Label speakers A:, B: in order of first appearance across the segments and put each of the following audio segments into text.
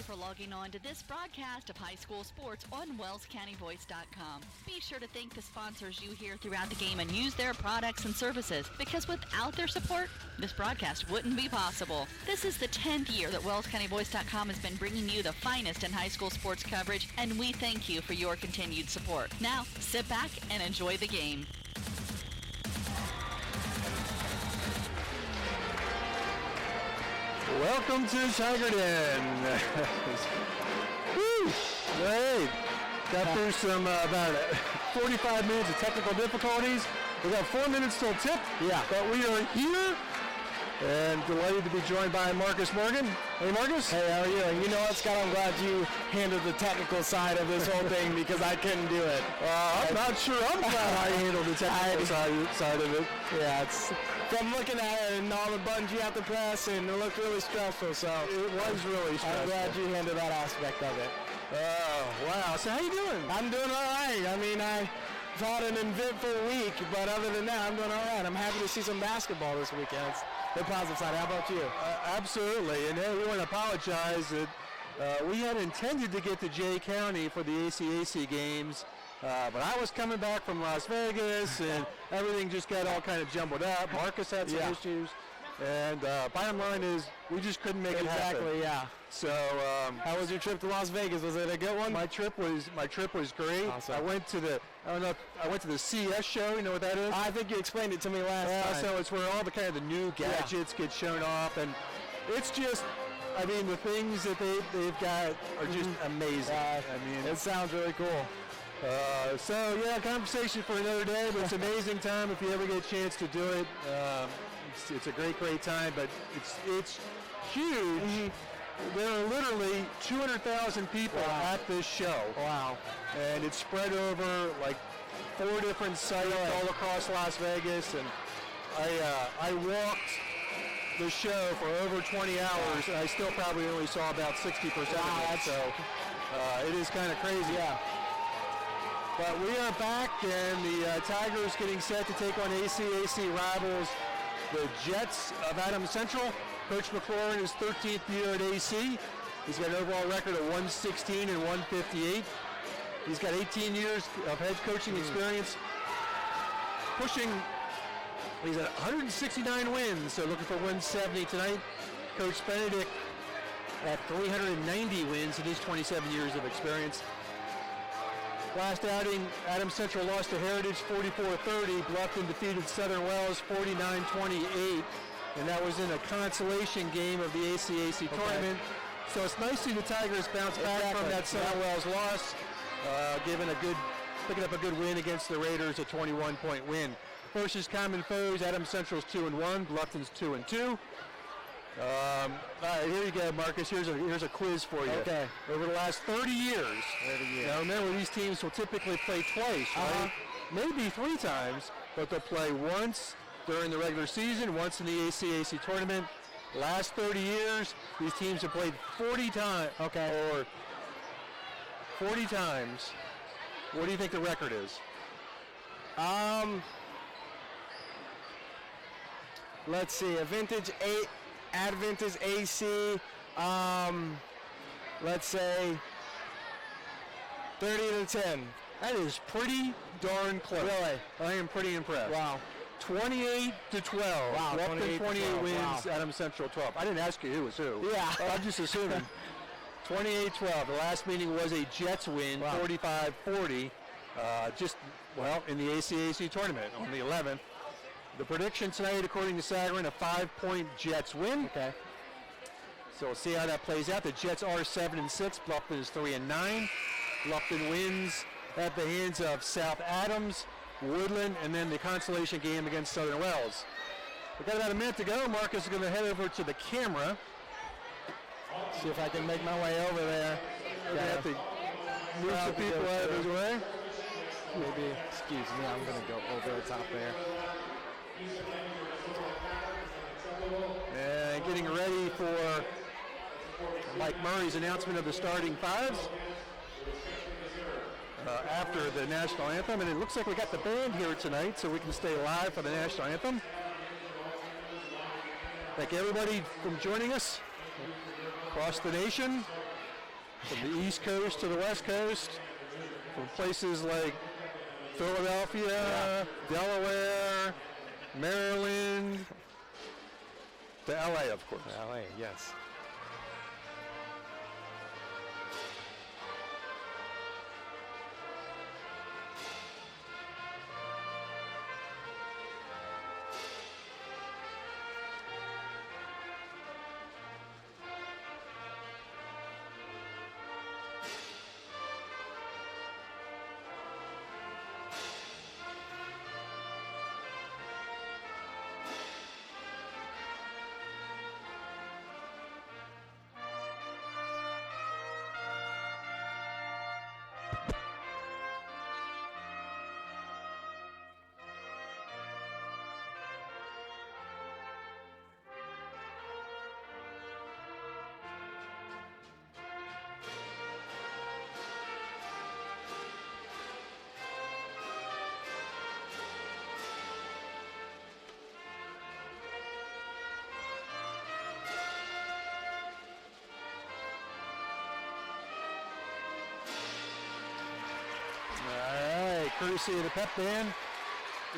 A: For logging on to this broadcast of high school sports on WellsCountyVoice.com. Be sure to thank the sponsors you hear throughout the game and use their products and services, because without their support, this broadcast wouldn't be possible. This is the 10th year that WellsCountyVoice.com has been bringing you the finest in high school sports coverage, and we thank you for your continued support. Now, sit back and enjoy the game.
B: Welcome to Tigerton. Woo! Great. Got through some about 45 minutes of technical difficulties. We got 4 minutes till tip.
C: Yeah.
B: But we are here and delighted to be joined by Marcus Morgan. Hey, Marcus.
C: Hey, how are you? And you know what, Scott? I'm glad you handled the technical side of this whole thing because I couldn't do it.
B: I'm not sure I'm glad I handled the technical side of it.
C: Yeah, it's from looking at it and all the buttons you have to press, and it looked really stressful. So
B: it was really stressful.
C: I'm glad you handled that aspect of it.
B: Oh, wow. So how you doing?
C: I'm doing all right. I mean, I've had an eventful week, but other than that, I'm doing all right. I'm happy to see some basketball this weekend. It's the positive side. How about you?
B: Absolutely. And we want to apologize that we had intended to get to Jay County for the ACAC games, but I was coming back from Las Vegas, and everything just got all kind of jumbled up. Marcus had some issues, and bottom line is we just couldn't make it happen.
C: Exactly, yeah.
B: So,
C: how was your trip to Las Vegas? Was it a good one?
B: My trip was great.
C: Awesome.
B: I went to the CES show. You know what that is?
C: I think you explained it to me last time.
B: So it's where all the kind of the new gadgets get shown off, and it's just, I mean, the things that they've got are just amazing. I mean,
C: it sounds really cool.
B: So yeah, conversation for another day, but it's an amazing time if you ever get a chance to do it. It's a great time, but it's huge.
C: Mm-hmm.
B: There are literally 200,000 people at this show.
C: Wow.
B: And it's spread over like 4 different sites all across Las Vegas, and I walked the show for over 20 hours, and I still probably only saw about 60% of it. So it is kind of crazy.
C: Yeah.
B: But we are back, and the Tigers getting set to take on ACAC rivals, the Jets of Adams Central. Coach McLaurin, his 13th year at AC. He's got an overall record of 116 and 158. He's got 18 years of head coaching experience. He's at 169 wins, so looking for 170 tonight. Coach Benedict at 390 wins in his 27 years of experience. Last outing, Adams Central lost to Heritage 44-30. Bluffton defeated Southern Wells 49-28. And that was in a consolation game of the ACAC tournament. So it's nice to see the Tigers bounce back from that Southern Wells loss, picking up a good win against the Raiders, a 21-point win. Versus common foes, Adams Central's 2-1, Bluffton's 2-2. All right, here you go, Marcus. Here's a quiz for you.
C: Okay.
B: Over the last 30 years. Now remember, these teams will typically play twice, right? Maybe 3 times, but they'll play once during the regular season, once in the ACAC tournament. Last 30 years, these teams have played 40 times. Or 40 times. What do you think the record is?
C: Let's see. Adventist AC. Let's say 30-10.
B: That is pretty darn close.
C: Really?
B: I am pretty impressed.
C: Wow.
B: 28-12.
C: Wow.
B: Bluffton 28 wins.
C: Wow.
B: Adams Central 12. I didn't ask you who was who.
C: Yeah.
B: I'm just assuming. 28-12. The last meeting was a Jets win, 45-40. In the ACAC tournament on the 11th. The prediction tonight, according to Sagarin, a 5-point Jets win.
C: Okay.
B: So we'll see how that plays out. The Jets are 7-6. Bluffton is 3-9. Bluffton wins at the hands of South Adams, Woodland, and then the consolation game against Southern Wells. We've got about a minute to go. Marcus is going to head over to the camera.
C: See if I can make my way over there.
B: We're going to have to move some people out of his way.
C: Maybe, excuse me, I'm going to go over the top there.
B: And getting ready for Mike Murray's announcement of the starting fives after the national anthem. And it looks like we got the band here tonight, so we can stay live for the national anthem. Thank everybody for joining us across the nation. from the East Coast to the West Coast, from places like Philadelphia, Delaware, Maryland, to LA, of course.
C: LA, yes.
B: Courtesy of the pep band,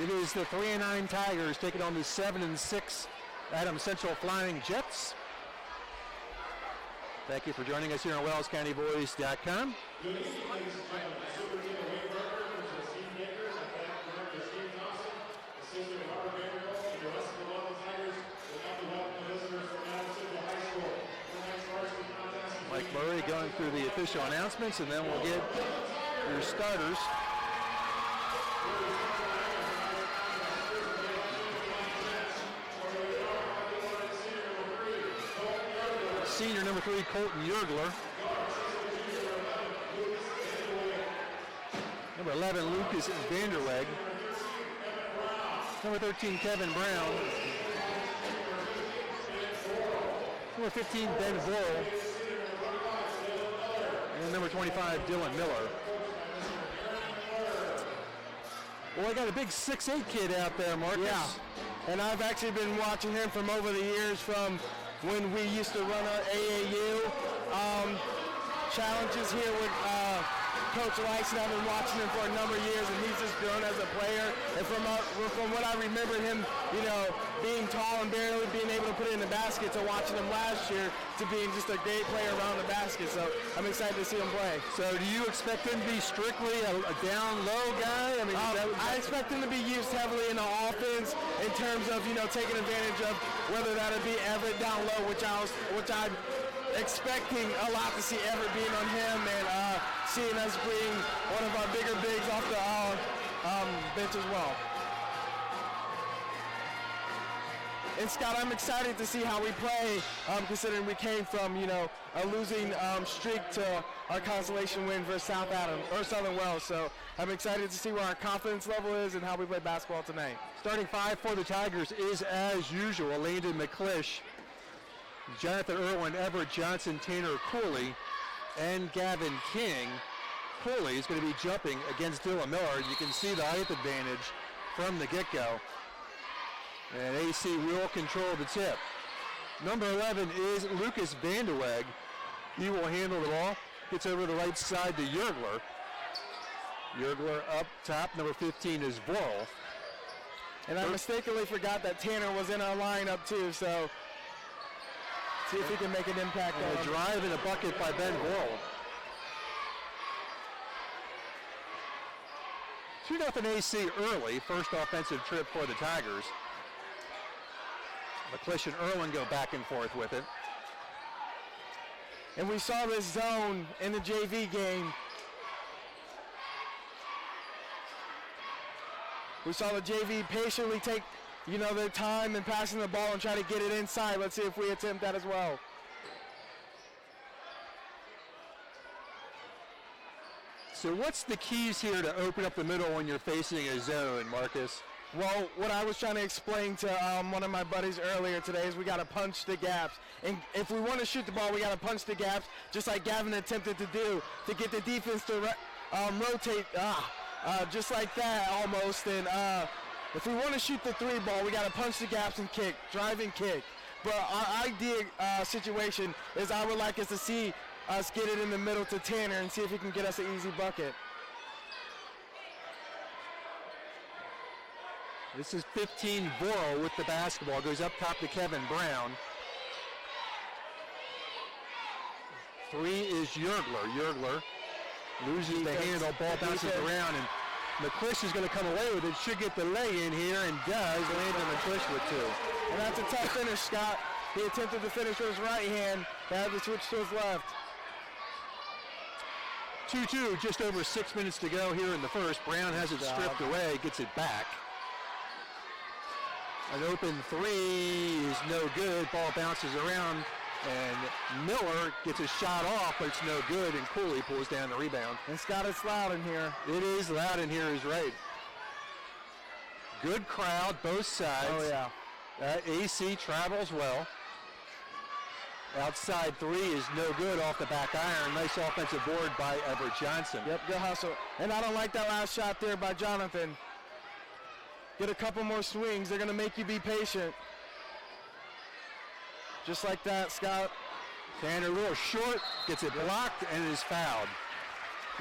B: it is the 3-9 Tigers taking on the 7-6 Adams Central Flying Jets. Thank you for joining us here on WellsCountyVoice.com. Mike Murray going through the official announcements, and then we'll get your starters. Senior number 3, Colton Yergler. Number 11, Lucas Vanderweg. Number 13, Kevin Brown. Number 15, Ben Bull. And number 25, Dylan Miller. Well, I got a big 6'8" kid out there, Marcus.
C: Yeah, and I've actually been watching him from over the years from when we used to run our AAU challenges here with Coach Weiss, and I've been watching him for a number of years, and he's just grown as a player. And from what I remember him, being tall and barely being able to put it in the basket, to watching him last year to being just a great player around the basket. So I'm excited to see him play.
B: So do you expect him to be strictly a down-low guy?
C: I expect him to be used heavily in the offense in terms of, taking advantage of whether that would be Everett down low, which I'm expecting a lot to see Everett being on him, and seeing us bring one of our bigger bigs off the bench as well. And Scott, I'm excited to see how we play, considering we came from, a losing streak to our consolation win versus Southern Wells. So I'm excited to see where our confidence level is and how we play basketball tonight.
B: Starting 5 for the Tigers is, as usual, Landon McClish, Jonathan Irwin, Everett Johnson, Tanner Cooley, and Gavin King. Cooley is going to be jumping against Dylan Miller. You can see the height advantage from the get-go. And AC will control the tip. Number 11 is Lucas Vanderweg. He will handle the ball. Gets over the right side to Yergler. Yergler up top. Number 15 is Vorl.
C: And I mistakenly forgot that Tanner was in our lineup too, so see if he can make an impact on
B: a drive and a bucket by Ben Vorl. 2-0 AC early. First offensive trip for the Tigers. McClish and Irwin go back and forth with it.
C: And we saw this zone in the JV game. We saw the JV patiently take, their time in passing the ball and try to get it inside. Let's see if we attempt that as well.
B: So what's the keys here to open up the middle when you're facing a zone, Marcus?
C: Well, what I was trying to explain to one of my buddies earlier today is we got to punch the gaps. And if we want to shoot the ball, we got to punch the gaps, just like Gavin attempted to do, to get the defense to rotate just like that almost. And if we want to shoot the 3 ball, we got to punch the gaps and kick, drive and kick. But our ideal situation is I would like us to see us get it in the middle to Tanner and see if he can get us an easy bucket.
B: This is 15 Voro with the basketball. Goes up top to Kevin Brown. 3 is Yergler. Yergler loses the handle. Ball bounces around, and McClish is going to come away with it. Should get the lay in here, and does. Landon McClish with 2.
C: And that's a tough finish, Scott. He attempted to finish with his right hand. He had to switch to his left.
B: 2-2, just over 6 minutes to go here in the first. Brown has it stripped away, gets it back. An open 3 is no good. Ball bounces around, and Miller gets a shot off, but it's no good, and Cooley pulls down the rebound.
C: And Scott, it's loud in here.
B: It is loud in here, is right. Good crowd, both sides.
C: Oh, yeah.
B: AC travels well. Outside 3 is no good off the back iron. Nice offensive board by Everett Johnson.
C: Yep, good hustle. And I don't like that last shot there by Jonathan. Get a couple more swings. They're going to make you be patient. Just like that, Scott.
B: Tanner a little short, gets it blocked, and is fouled.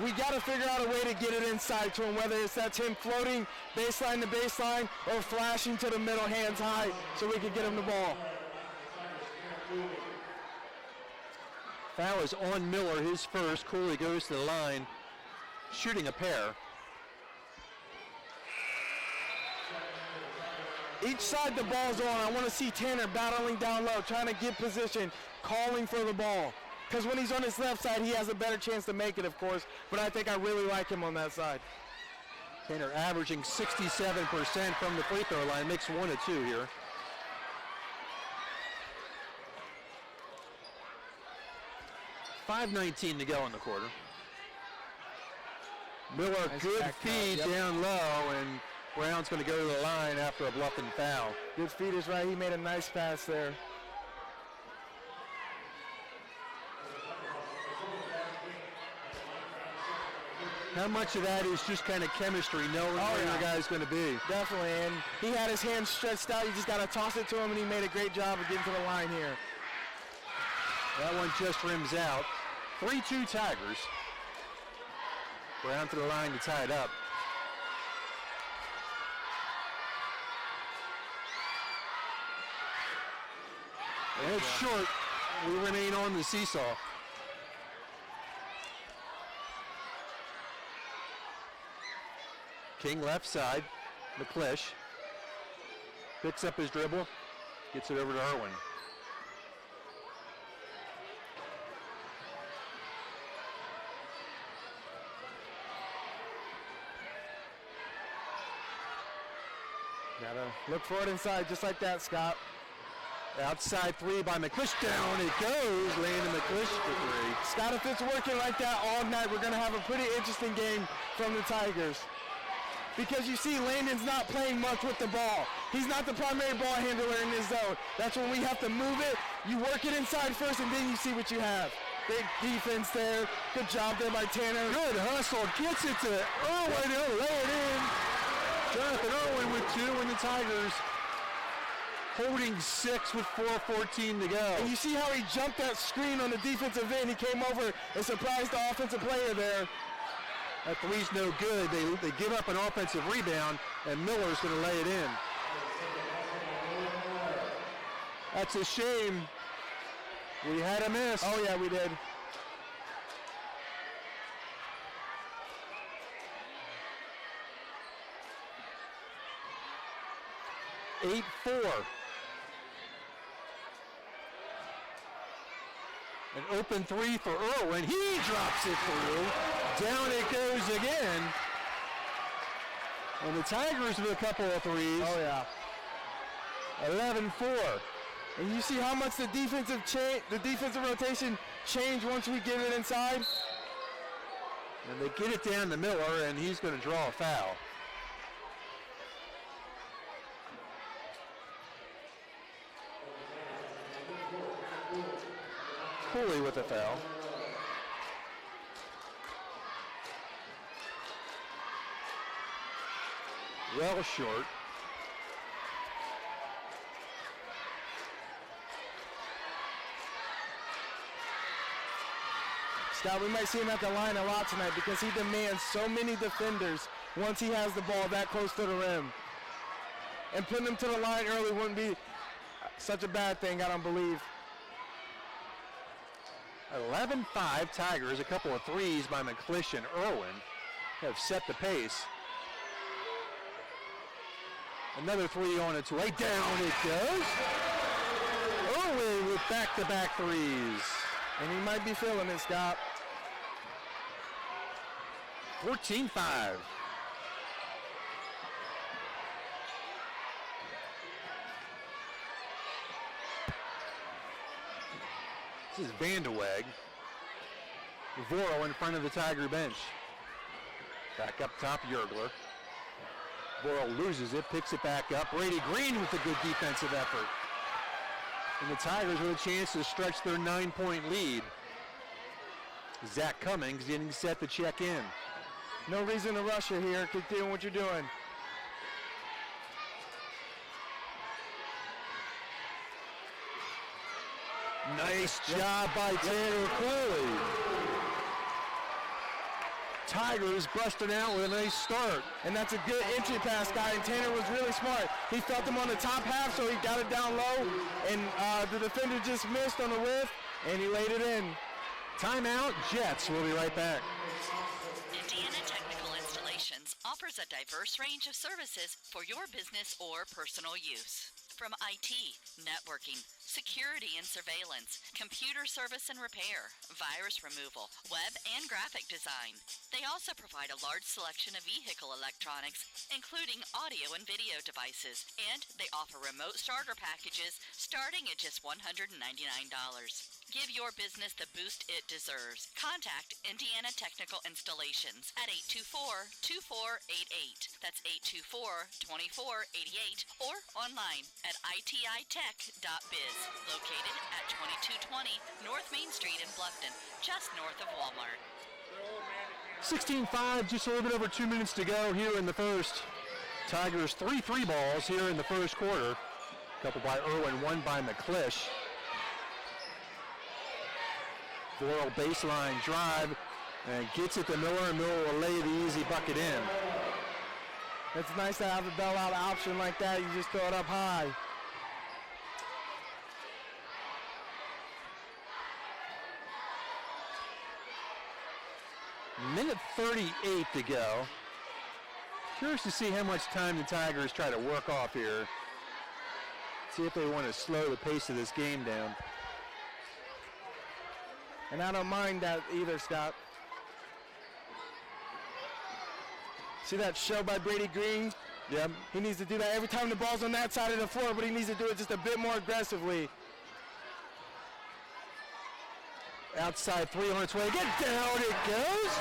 C: We got to figure out a way to get it inside to him, whether that's him floating baseline to baseline or flashing to the middle, hands high, so we can get him the ball.
B: Foul is on Miller, his first. Cooley goes to the line, shooting a pair.
C: Each side the ball's on. I want to see Tanner battling down low, trying to get position, calling for the ball. Because when he's on his left side, he has a better chance to make it, of course. But I think I really like him on that side.
B: Tanner averaging 67% from the free throw line. Makes 1 of 2 here. .5:19 to go in the quarter. Miller,
C: Nice
B: good
C: back
B: feed
C: cut, yep.
B: down low, and Brown's going to go to the line after a Bluffton foul.
C: Good feed is right. He made a nice pass there.
B: How much of that is just kind of chemistry, knowing where your guy's going to be?
C: Definitely, and he had his hands stretched out. You just got to toss it to him, and he made a great job of getting to the line here.
B: That one just rims out. 3-2 Tigers. Brown to the line to tie it up. And it's short. We remain on the seesaw. King left side. McClish picks up his dribble, gets it over to Irwin.
C: Gotta look for it inside, just like that, Scott.
B: Outside 3 by McClish. Down it goes. Landon McClish for 3.
C: Scott, if it's working like that all night, we're going to have a pretty interesting game from the Tigers. Because you see, Landon's not playing much with the ball. He's not the primary ball handler in this zone. That's when we have to move it. You work it inside first, and then you see what you have. Big defense there. Good job there by Tanner.
B: Good hustle. Gets it to Irwin. He'll lay it in. Jonathan Irwin with 2, and the Tigers holding 6 with 4:14 to go.
C: And you see how he jumped that screen on the defensive end. He came over and surprised the offensive player there.
B: That 3's no good. They give up an offensive rebound, and Miller's going to lay it in. That's a shame. We had a miss.
C: Oh, yeah, we did.
B: Eight 4. An open 3 for Irwin. He drops it through. Down it goes again. And the Tigers with a couple of 3s.
C: Oh, yeah.
B: 11-4.
C: And you see how much the defensive rotation changed once we get it inside?
B: And they get it down to Miller, and he's going to draw a foul. Cooley with a foul. Well short.
C: Scott, we might see him at the line a lot tonight because he demands so many defenders once he has the ball that close to the rim. And putting him to the line early wouldn't be such a bad thing, I don't believe.
B: 11-5 Tigers. A couple of threes by McClish and Irwin have set the pace. Another three on its way. Down it goes. Irwin with back-to-back threes.
C: And he might be feeling it, Scott.
B: 14-5. This is Vandeweghe. Voro in front of the Tiger bench. Back up top, Yergler. Voro loses it, picks it back up. Brady Green with a good defensive effort. And the Tigers with a chance to stretch their 9-point lead. Zach Cummings getting set to check in.
C: No reason to rush it here. Keep doing what you're doing.
B: Nice job by Tanner Cooley. Tigers busting out with a nice start.
C: And that's a good entry pass, guy, and Tanner was really smart. He felt him on the top half, so he got it down low, and the defender just missed on the whiff, and he laid it in.
B: Timeout, Jets. We'll be right back.
A: Indiana Technical Installations offers a diverse range of services for your business or personal use. From IT, networking, security and surveillance, computer service and repair, virus removal, web and graphic design. They also provide a large selection of vehicle electronics, including audio and video devices, and they offer remote starter packages starting at just $199. Give your business the boost it deserves. Contact Indiana Technical Installations at 824-2488. That's 824-2488 or online at ititech.biz. Located at 2220 North Main Street in Bluffton, just north of Walmart.
B: 16-5, just a little bit over 2 minutes to go here in the first. Tigers 3 free balls here in the first quarter. A couple by Irwin, one by McClish. Voro baseline drive and gets it to Miller, and Miller will lay the easy bucket in.
C: It's nice to have a bailout option like that. You just throw it up high.
B: Minute 38 to go. Curious to see how much time the Tigers try to work off here. See if they want to slow the pace of this game down.
C: And I don't mind that either, Scott. See that show by Brady Green?
B: Yep.
C: He needs to do that every time the ball's on that side of the floor, but he needs to do it just a bit more aggressively.
B: Outside three on its way. Get down it goes.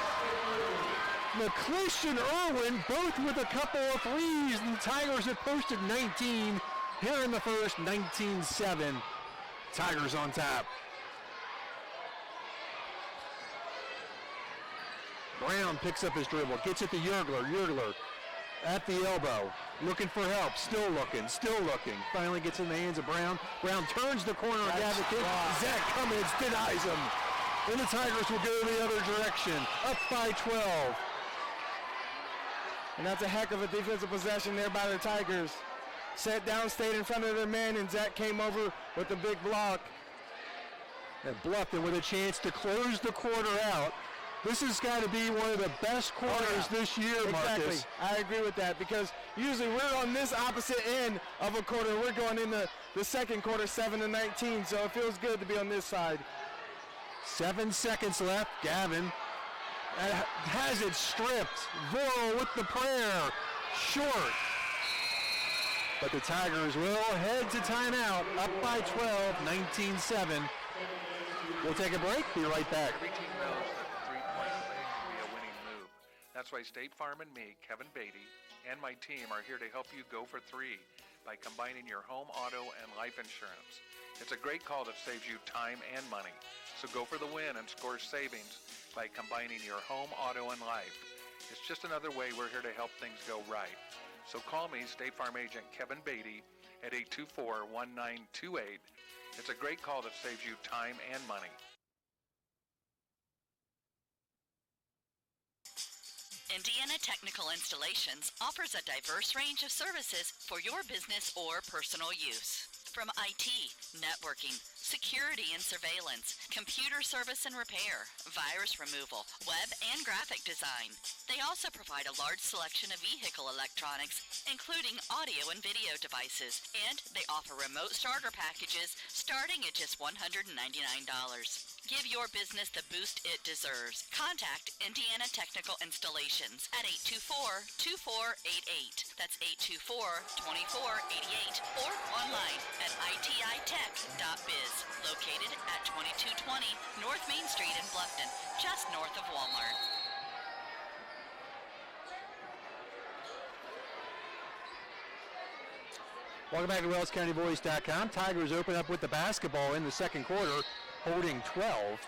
B: McClish and Irwin both with a couple of threes, and the Tigers have posted 19 here in the first. 19-7. Tigers on top. Brown picks up his dribble, gets it to Yergler. Yergler at the elbow, looking for help, still looking. Finally gets in the hands of Brown. Brown turns the corner of Advocate. Zach Cummins denies him. And the Tigers will go the other direction, up by 12.
C: And that's a heck of a defensive possession there by the Tigers. Set down, stayed in front of their man, and Zach came over with a big block.
B: And Bluffton with a chance to close the quarter out. This has got to be one of the best quarters this year,
C: exactly.
B: Marcus.
C: I agree with that, because usually we're on this opposite end of a quarter. We're going in the second quarter, 7-19, so it feels good to be on this side.
B: 7 seconds left. Gavin has it stripped. Voro with the prayer. Short. But the Tigers will head to timeout, up by 12, 19-7. We'll take a break. Be right back.
D: Every team knows that 3-point play can be a winning move. That's why State Farm and me, Kevin Beatty, and my team are here to help you go for three by combining your home, auto, and life insurance. It's a great call that saves you time and money. So go for the win and score savings by combining your home, auto, and life. It's just another way we're here to help things go right. So call me, State Farm Agent Kevin Beatty, at 824-1928. It's a great call that saves you time and money.
A: Indiana Technical Installations offers a diverse range of services for your business or personal use. From IT, networking, security and surveillance, computer service and repair, virus removal, web and graphic design. They also provide a large selection of vehicle electronics, including audio and video devices, and they offer remote starter packages starting at just $199. Give your business the boost it deserves. Contact Indiana Technical Installations at 824-2488. That's 824-2488 or online at ititech.biz. Located at 2220 North Main Street in Bluffton, just north of Walmart.
B: Welcome back to WellsCountyBoys.com. Tigers open up with the basketball in the second quarter, holding 12.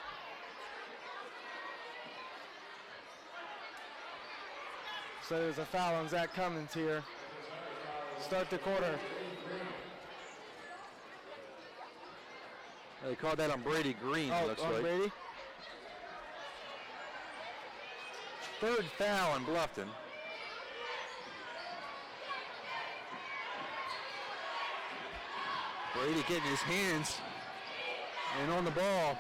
C: So there's a foul on Zach Cummins here. Start the quarter.
B: They called that on Brady Green, looks like.
C: Brady?
B: Third foul on Bluffton. Brady getting his hands and on the ball.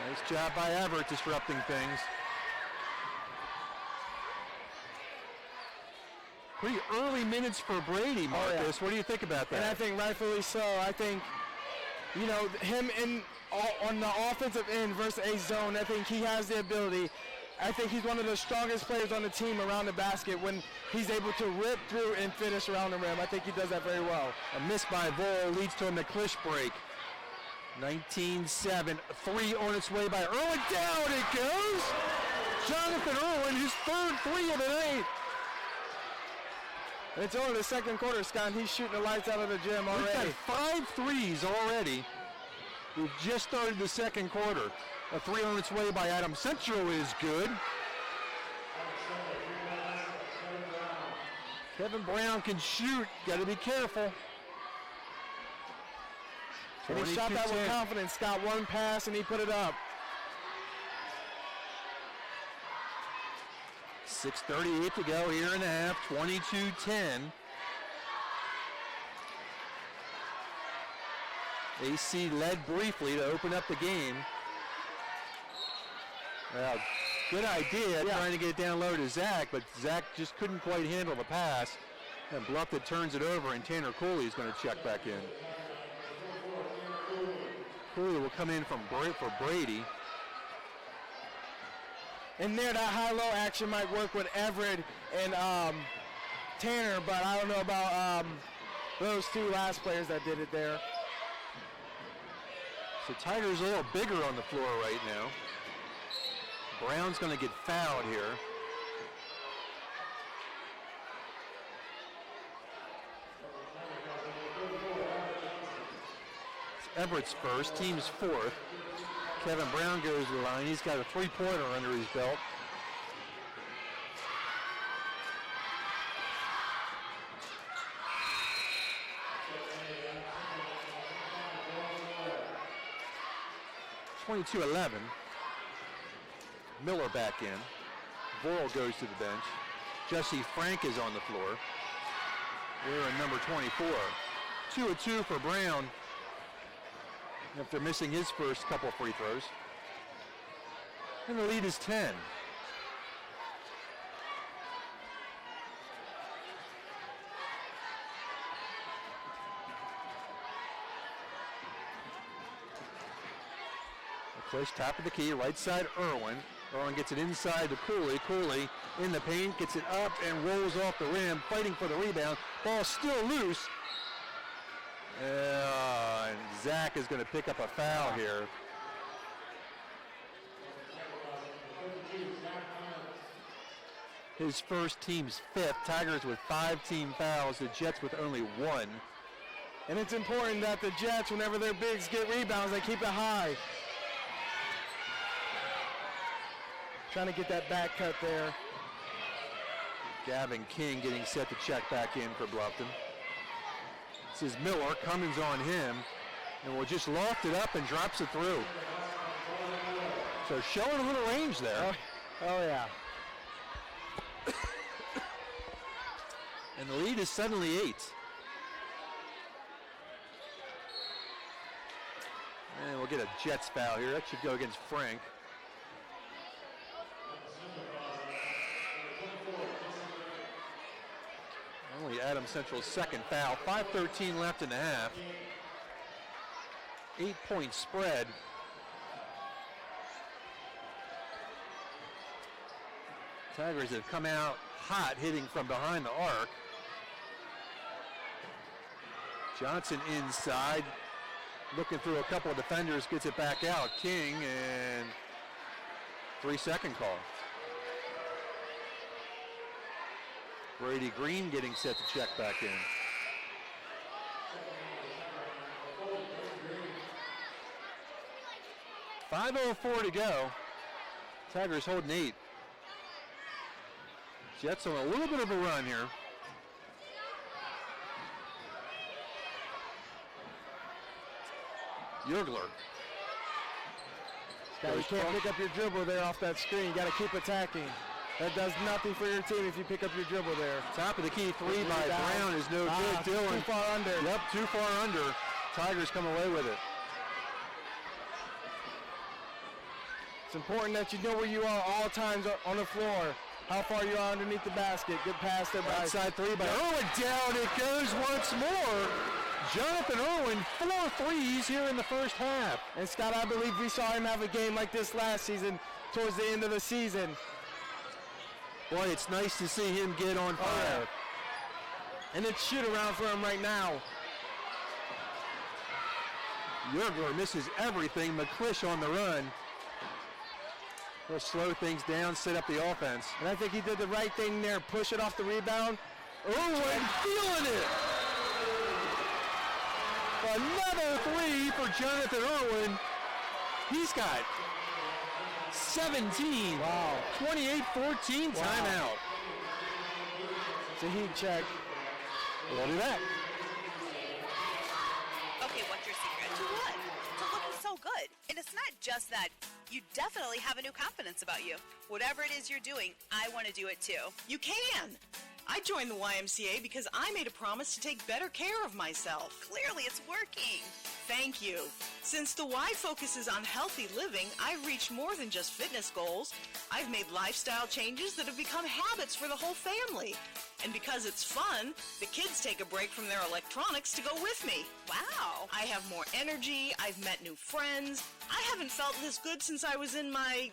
B: Nice job by Everett disrupting things. Pretty early minutes for Brady, Marcus.
C: Oh, yeah.
B: What do you think about that?
C: And I think rightfully so. I think, him on the offensive end versus a zone, I think he has the ability. I think he's one of the strongest players on the team around the basket when he's able to rip through and finish around the rim. I think he does that very well.
B: A miss by Vol leads to a McClish break. 19-7, three on its way by Irwin. Down it goes! Jonathan Irwin, his third three of the night.
C: And it's only the second quarter, Scott, and he's shooting the lights out of the gym already.
B: We've got 5 threes already. We've just started the second quarter. A three on its way by Adam Centro is good. Kevin Brown can shoot. Got to be careful.
C: And he shot that with confidence. Scott, one pass, and he put it up.
B: 6:38 to go here in the half. 22-10. AC led briefly to open up the game. Well, good idea trying to get it down low to Zach, but Zach just couldn't quite handle the pass. And Bluffton turns it over, and Tanner Cooley is going to check back in. Cooley will come in for Brady.
C: And there, that high-low action might work with Everett and Tanner, but I don't know about those two last players that did it there.
B: So Tigers a little bigger on the floor right now. Brown's going to get fouled here. It's Everett's first, team's fourth. Kevin Brown goes to the line. He's got a three-pointer under his belt. (22-11). Miller back in. Vorl goes to the bench. Jesse Frank is on the floor. They're in number 24. 2 of 2 for Brown after missing his first couple free throws. And the lead is 10. McClish, top of the key, right side Irwin. Irwin gets it inside to Cooley. Cooley in the paint, gets it up and rolls off the rim, fighting for the rebound. Ball still loose. And Zach is going to pick up a foul here. His first, team's fifth. Tigers with 5 team fouls. The Jets with only 1.
C: And it's important that the Jets, whenever their bigs get rebounds, they keep it high. Trying to get that back cut there.
B: Gavin King getting set to check back in for Bluffton. This is Miller. Cummins on him. And will just loft it up and drops it through. So showing a little range there.
C: Oh yeah.
B: And the lead is suddenly 8. And we'll get a Jets foul here. That should go against Frank. Only Adams Central's second foul. 5:13 left in the half. 8-point spread. Tigers have come out hot, hitting from behind the arc. Johnson inside, looking through a couple of defenders, gets it back out. King, and 3-second call. Brady Green getting set to check back in. .504 to go. Tigers holding 8. Jets on a little bit of a run here. Yergler.
C: Scott, you can't pick up your dribble there off that screen. You got to keep attacking. That does nothing for your team if you pick up your dribble there.
B: Top of the key three by Brown is no good. Dylan.
C: Too far under.
B: Yep, too far under. Tigers come away with it.
C: It's important that you know where you are all times on the floor. How far you are underneath the basket. Good pass there by
B: outside three by Irwin. Down it goes once more. Jonathan Irwin, 4 threes here in the first half.
C: And Scott, I believe we saw him have a game like this last season towards the end of the season.
B: Boy, it's nice to see him get on fire.
C: Oh, yeah. And it's shoot around for him right now.
B: Yergler misses everything. McClish on the run. He'll slow things down, set up the offense.
C: And I think he did the right thing there. Push it off the rebound.
B: Irwin feeling it. Another three for Jonathan Irwin. He's got 17.
C: Wow.
B: 28-14 timeout.
C: It's a heat check.
B: We'll do that.
E: Okay, what's your secret? To what? To looking so good. And it's not just that. You definitely have a new confidence about you. Whatever it is you're doing, I want to do it too.
F: You can. I joined the YMCA because I made a promise to take better care of myself.
E: Clearly, it's working.
F: Thank you. Since the Y focuses on healthy living, I've reached more than just fitness goals. I've made lifestyle changes that have become habits for the whole family. And because it's fun, the kids take a break from their electronics to go with me.
E: Wow.
F: I have more energy. I've met new friends. I haven't felt this good since I was in my,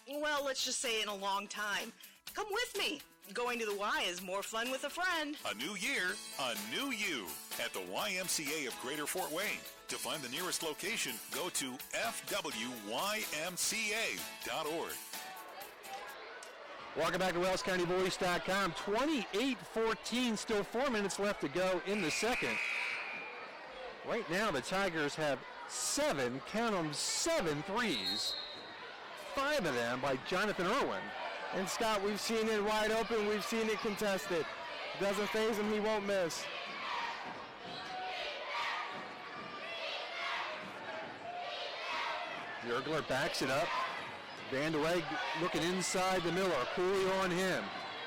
F: well, let's just say in a long time. Come with me. Going to the Y is more fun with a friend.
G: A new year, a new you at the YMCA of Greater Fort Wayne. To find the nearest location, go to fwymca.org.
B: Welcome back to WellsCountyVoice.com. 28-14, still 4 minutes left to go in the second. Right now, the Tigers have 7, count them, 7 threes. 5 of them by Jonathan Irwin.
C: And Scott, we've seen it wide open. We've seen it contested. Doesn't faze him, he won't miss.
B: Yergler backs it up. Van de Weg looking inside the Miller. Cooley on him.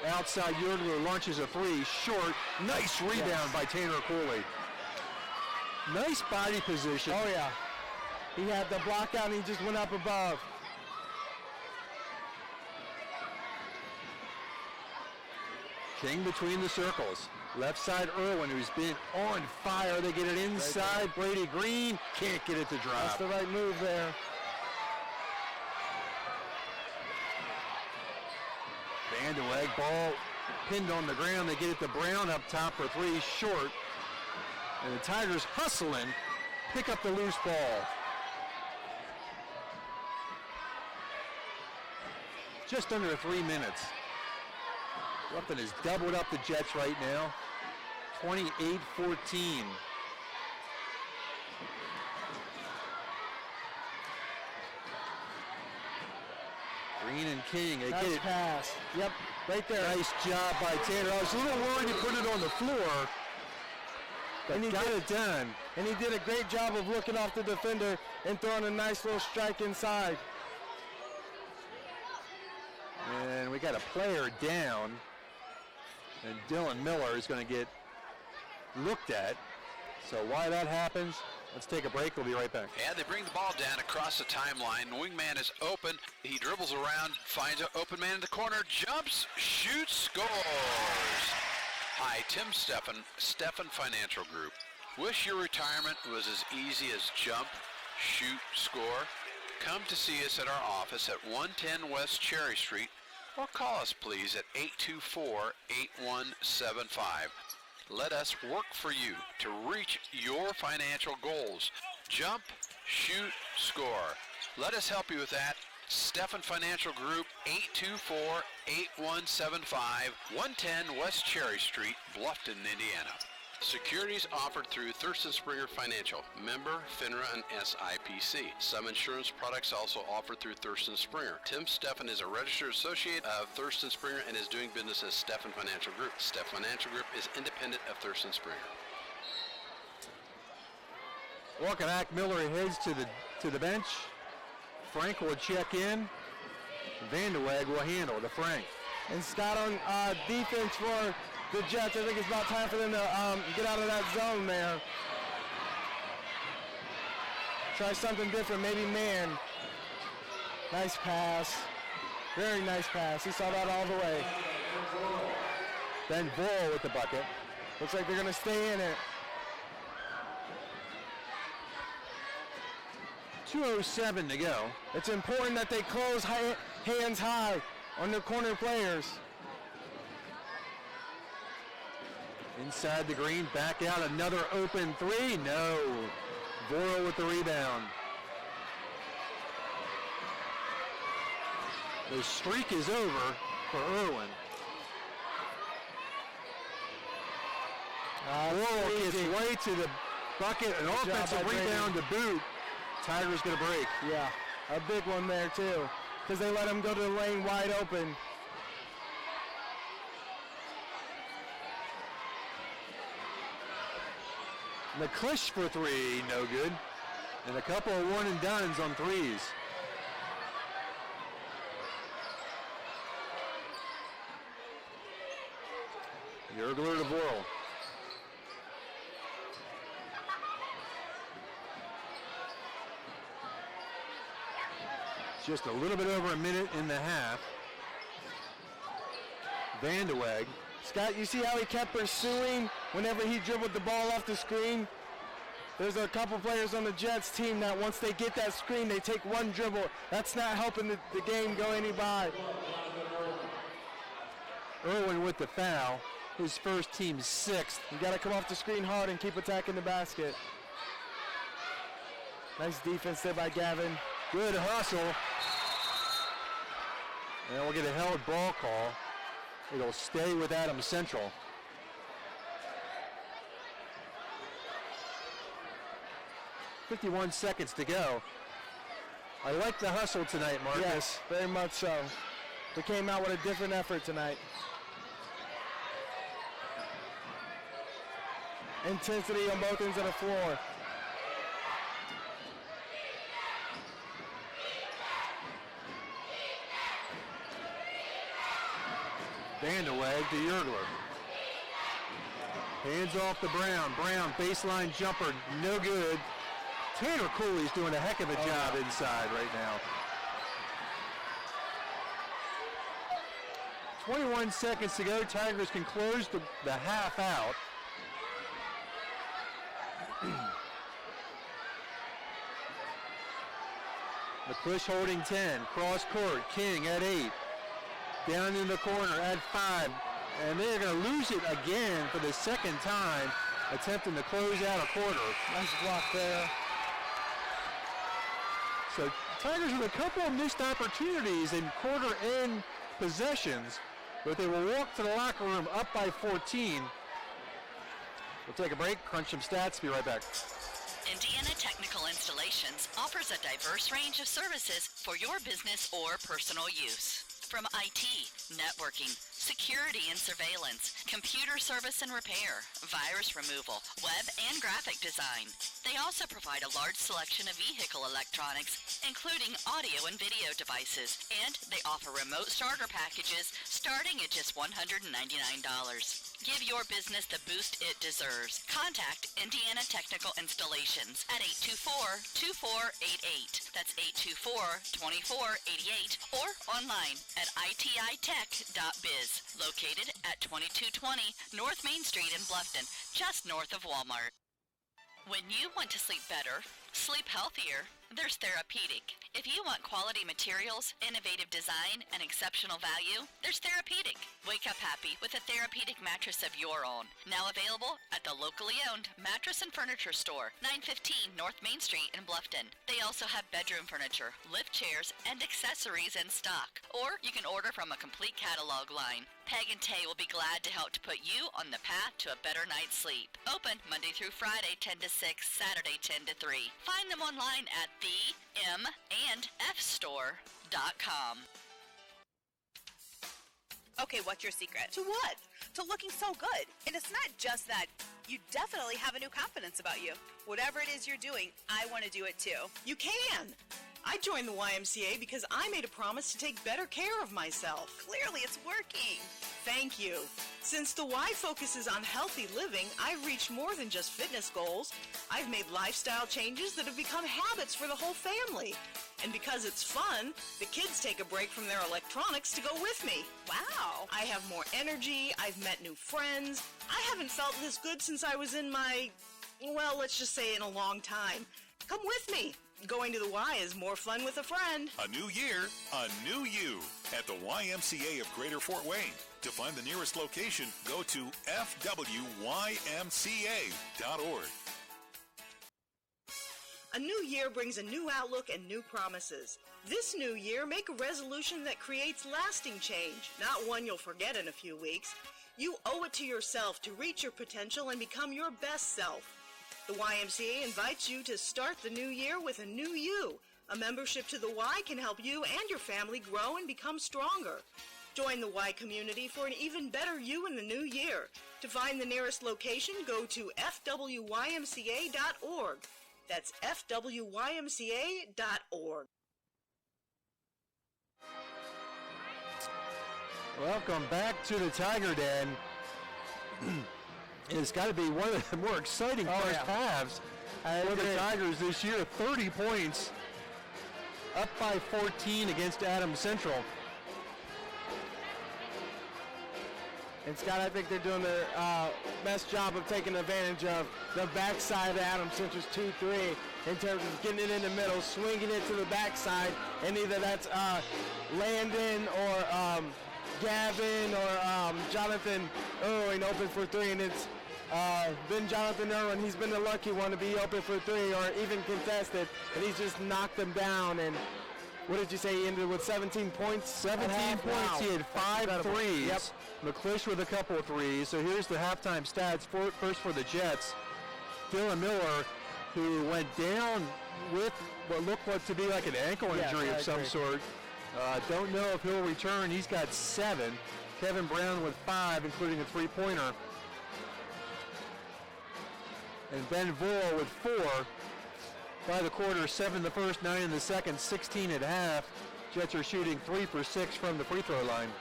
B: Outside Yergler launches a three. Short. Nice rebound by Tanner Cooley. Nice body position.
C: Oh, yeah. He had the block out and he just went up above.
B: King between the circles. Left side Irwin, who's been on fire. They get it inside. Brady Green can't get it to drop.
C: That's the right move there.
B: Van de Weg, ball pinned on the ground. They get it to Brown up top for three, short. And the Tigers hustling, pick up the loose ball. Just under 3 minutes. Bluffton has doubled up the Jets right now. 28-14. Green and King, they
C: Nice
B: get it.
C: pass. Yep, right there.
B: Nice job by Tanner. I was a little worried to put it on the floor, but
C: And he
B: got
C: did
B: it done.
C: And he did a great job of looking off the defender and throwing a nice little strike inside.
B: got a player down, and Dylan Miller is going to get looked at. So why that happens, let's take a break. We'll be right back.
H: And they bring the ball down across the timeline. Wingman is open. He dribbles around, finds an open man in the corner, jumps, shoots, scores. Hi, Tim Steffen Financial Group. Wish your retirement was as easy as jump, shoot, score? Come to see us at our office at 110 West Cherry Street, or call us please at 824-8175. Let us work for you to reach your financial goals. Jump, shoot, score. Let us help you with that. Steffen Financial Group, 824-8175, 110 West Cherry Street, Bluffton, Indiana. Securities offered through Thurston Springer Financial, member FINRA and SIPC. Some insurance products also offered through Thurston Springer. Tim Steffen is a registered associate of Thurston Springer and is doing business as Steffen Financial Group. Steffen Financial Group is independent of Thurston Springer.
B: Walkenack Miller heads to the bench. Frank will check in. Vanderweg will handle to Frank.
C: And Scott on defense for the Jets. I think it's about time for them to get out of that zone there. Try something different, maybe man. Nice pass. Very nice pass. He saw that all the way.
B: Ben Bull with the bucket.
C: Looks like they're going to stay in it.
B: 2:07 to go.
C: It's important that they close hands high on their corner players.
B: Inside the green, back out, another open three. No. Voro with the rebound. The streak is over for Irwin. Voro gets way to the bucket, an offensive rebound to boot. Tiger's going to break.
C: Yeah, a big one there too, because they let him go to the lane wide open.
B: McClish for three, no good. And a couple of one and dones on threes. Yergler to Voral. Just a little bit over a minute in the half. Vanderweg.
C: Scott, you see how he kept pursuing whenever he dribbled the ball off the screen? There's a couple players on the Jets team that once they get that screen, they take one dribble. That's not helping the game go any by.
B: Irwin with the foul. His first, team's sixth.
C: You got to come off the screen hard and keep attacking the basket. Nice defense there by Gavin.
B: Good hustle. And we'll get a held ball call. It'll stay with Adams Central. .51 seconds to go. I like the hustle tonight, Marcus.
C: Yes, very much so. They came out with a different effort tonight. Intensity on both ends of the floor.
B: Vanderweg to Yergler. Hands off to Brown. Brown, baseline jumper, no good. Tanner Cooley's doing a heck of a job inside right now. 21 seconds to go. Tigers can close the half out. McClish holding 10. Cross court. King at 8. Down in the corner at 5. And they're going to lose it again for the second time, attempting to close out a quarter.
C: Nice block there.
B: So Tigers with a couple of missed opportunities in quarter end possessions, but they will walk to the locker room up by 14. We'll take a break, crunch some stats, be right back.
A: Indiana Technical Installations offers a diverse range of services for your business or personal use. From IT, networking, security and surveillance, computer service and repair, virus removal, web and graphic design. They also provide a large selection of vehicle electronics, including audio and video devices, and they offer remote starter packages starting at just $199. Give your business the boost it deserves. Contact Indiana Technical Installations at 824-2488. That's 824-2488 or online at ititech.biz. Located at 2220 North Main Street in Bluffton, just north of Walmart. When you want to sleep better, sleep healthier, there's Therapeutic. If you want quality materials, innovative design, and exceptional value, there's Therapeutic. Wake up happy with a Therapeutic mattress of your own. Now available at the locally owned Mattress and Furniture Store, 915 North Main Street in Bluffton. They also have bedroom furniture, lift chairs, and accessories in stock. Or you can order from a complete catalog line. Peg and Tay will be glad to help to put you on the path to a better night's sleep. Open Monday through Friday, 10 to 6, Saturday, 10 to 3. Find them online at themandfstore.com.
E: Okay, what's your secret?
F: To what?
E: To looking so good. And it's not just that. You definitely have a new confidence about you. Whatever it is you're doing, I want to do it too.
F: You can. I joined the YMCA because I made a promise to take better care of myself.
E: Clearly, it's working.
F: Thank you. Since the Y focuses on healthy living, I've reached more than just fitness goals. I've made lifestyle changes that have become habits for the whole family. And because it's fun, the kids take a break from their electronics to go with me.
E: Wow.
F: I have more energy. I've met new friends. I haven't felt this good since I was in my, well, let's just say in a long time. Come with me. Going to the Y is more fun with a friend.
G: A new year, a new you at the YMCA of Greater Fort Wayne. To find the nearest location, go to fwymca.org.
F: A new year brings a new outlook and new promises. This new year, make a resolution that creates lasting change, not one you'll forget in a few weeks. You owe it to yourself to reach your potential and become your best self. The YMCA invites you to start the new year with a new you. A membership to the Y can help you and your family grow and become stronger. Join the Y community for an even better you in the new year. To find the nearest location, go to fwymca.org. That's fwymca.org.
B: Welcome back to the Tiger Den. It's got to be one of the more exciting first halves for the Tigers this year. 30 points, up by 14 against Adams Central.
C: And Scott, I think they're doing their best job of taking advantage of the backside of Adams Central's 2-3 in terms of getting it in the middle, swinging it to the backside, and either that's Landon or Gavin or Jonathan Irwin open for three, and it's been Jonathan Irwin. He's been the lucky one to be open for three or even contested, and he's just knocked them down. And what did you say? He ended with 17 points?
B: 17 points. Wow. He had 5 threes.
C: Yep.
B: McClish with a couple of threes. So here's the halftime stats. First for the Jets. Dylan Miller, who went down with what looked like to be like an ankle injury of some sort. Don't know if he'll return. He's got 7. Kevin Brown with 5, including a three-pointer. And Ben Voll with 4. By the quarter, 7 in the first, 9 in the second, 16 at half. Jets are shooting 3 for 6 from the free throw line.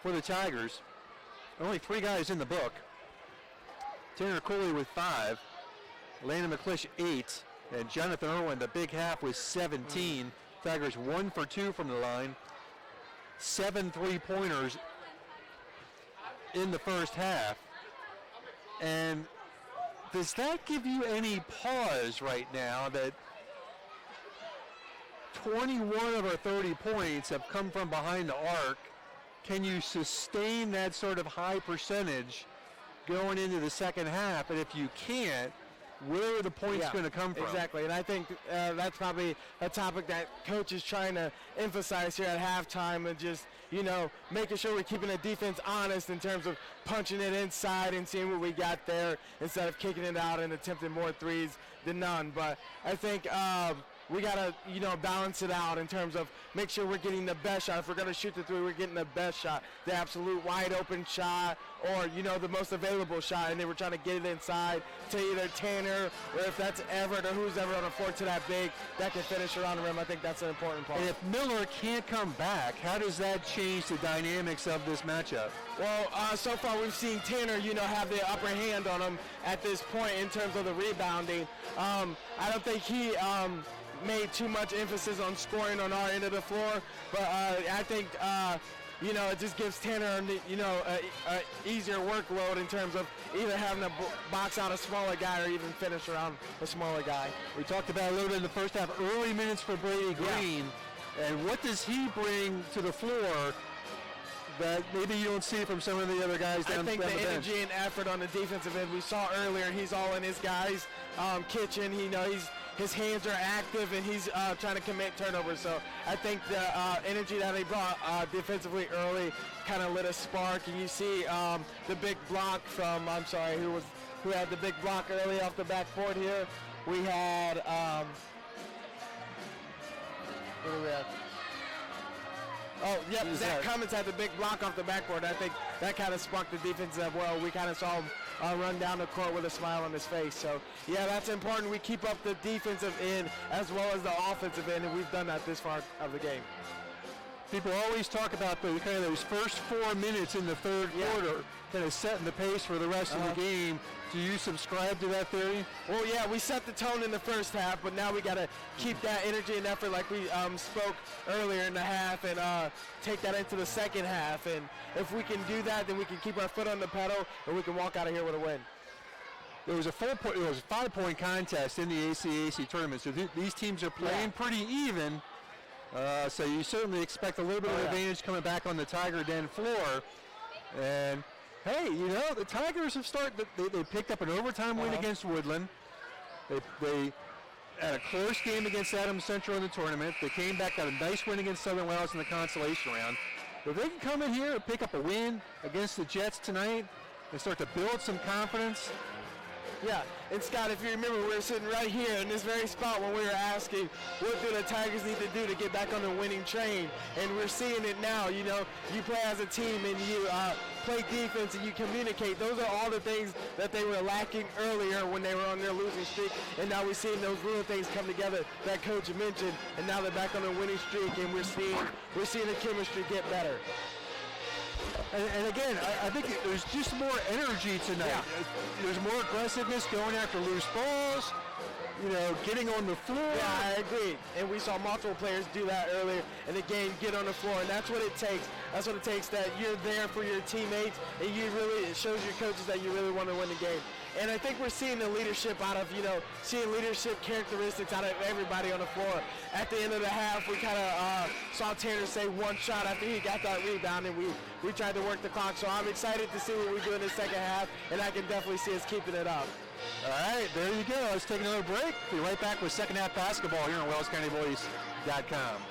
B: For the Tigers, only 3 guys in the book. Tanner Cooley with 5. Landon McClish 8. And Jonathan Irwin, the big half, with 17. Tigers 1 for 2 from the line. 7 3-pointers in the first half. And does that give you any pause right now that 21 of our 30 points have come from behind the arc? Can you sustain that sort of high percentage going into the second half? And if you can't, where are the points going to come from?
C: Exactly, and I think that's probably a topic that Coach is trying to emphasize here at halftime, and just, you know, making sure we're keeping the defense honest in terms of punching it inside and seeing what we got there instead of kicking it out and attempting more threes than none. But I think we gotta, balance it out in terms of make sure we're getting the best shot. If we're gonna shoot the three, we're getting the best shot, the absolute wide open shot, or the most available shot. And then we're trying to get it inside to either Tanner or if that's Everett or who's ever on the floor to that big that can finish around the rim. I think that's an important part.
B: And if Miller can't come back, how does that change the dynamics of this matchup?
C: Well, so far we've seen Tanner, have the upper hand on him at this point in terms of the rebounding. I don't think he made too much emphasis on scoring on our end of the floor, but I think it just gives Tanner a easier workload in terms of either having to box out a smaller guy or even finish around a smaller guy.
B: We talked about a little bit in the first half, early minutes for Brady Green, and what does he bring to the floor that maybe you don't see from some of the other guys down the bench?
C: I think the energy and effort on the defensive end, we saw earlier, he's all in his guys' kitchen. His hands are active, and he's trying to commit turnovers. So I think the energy that he brought defensively early kind of lit a spark. And you see the big block from, who had the big block early off the backboard here? We had, what do we have? Oh, yep, Zach Cummins had the big block off the backboard. I think that kind of sparked the defense as well. We kind of saw him run down the court with a smile on his face. So, yeah, that's important. We keep up the defensive end as well as the offensive end, and we've done that this far of the game.
B: People always talk about those first 4 minutes in the third quarter kind of setting the pace for the rest of the game. Do you subscribe to that theory?
C: Well, yeah, we set the tone in the first half, but now we got to keep that energy and effort like we spoke earlier in the half and take that into the second half. And if we can do that, then we can keep our foot on the pedal and we can walk out of here with a win.
B: It was a 5-point contest in the ACAC tournament, so these teams are playing pretty even. So you certainly expect a little bit of advantage coming back on the Tiger Den floor. And hey, the Tigers have they picked up an overtime win against Woodland. They had a close game against Adams Central in the tournament. They came back, got a nice win against Southern Wells in the consolation round. If they can come in here and pick up a win against the Jets tonight and start to build some confidence.
C: Yeah, and Scott, if you remember, we were sitting right here in this very spot when we were asking, what do the Tigers need to do to get back on the winning train? And we're seeing it now. You play as a team and you play defense and you communicate. Those are all the things that they were lacking earlier when they were on their losing streak. And now we're seeing those little things come together that Coach mentioned. And now they're back on a winning streak, and we're seeing the chemistry get better.
B: And again, I think there's just more energy tonight. Yeah. There's more aggressiveness going after loose balls, getting on the floor.
C: Yeah, I agree. And we saw multiple players do that earlier in the game, get on the floor, and that's what it takes. That's what it takes, that you're there for your teammates, and it shows your coaches that you really want to win the game. And I think we're seeing the leadership out of, seeing leadership characteristics out of everybody on the floor. At the end of the half, we kind of saw Tanner say one shot after he got that rebound, and we tried to work the clock. So I'm excited to see what we do in the second half, and I can definitely see us keeping it up.
B: All right, there you go. Let's take another break. Be right back with second half basketball here on WellsCountyVoice.com.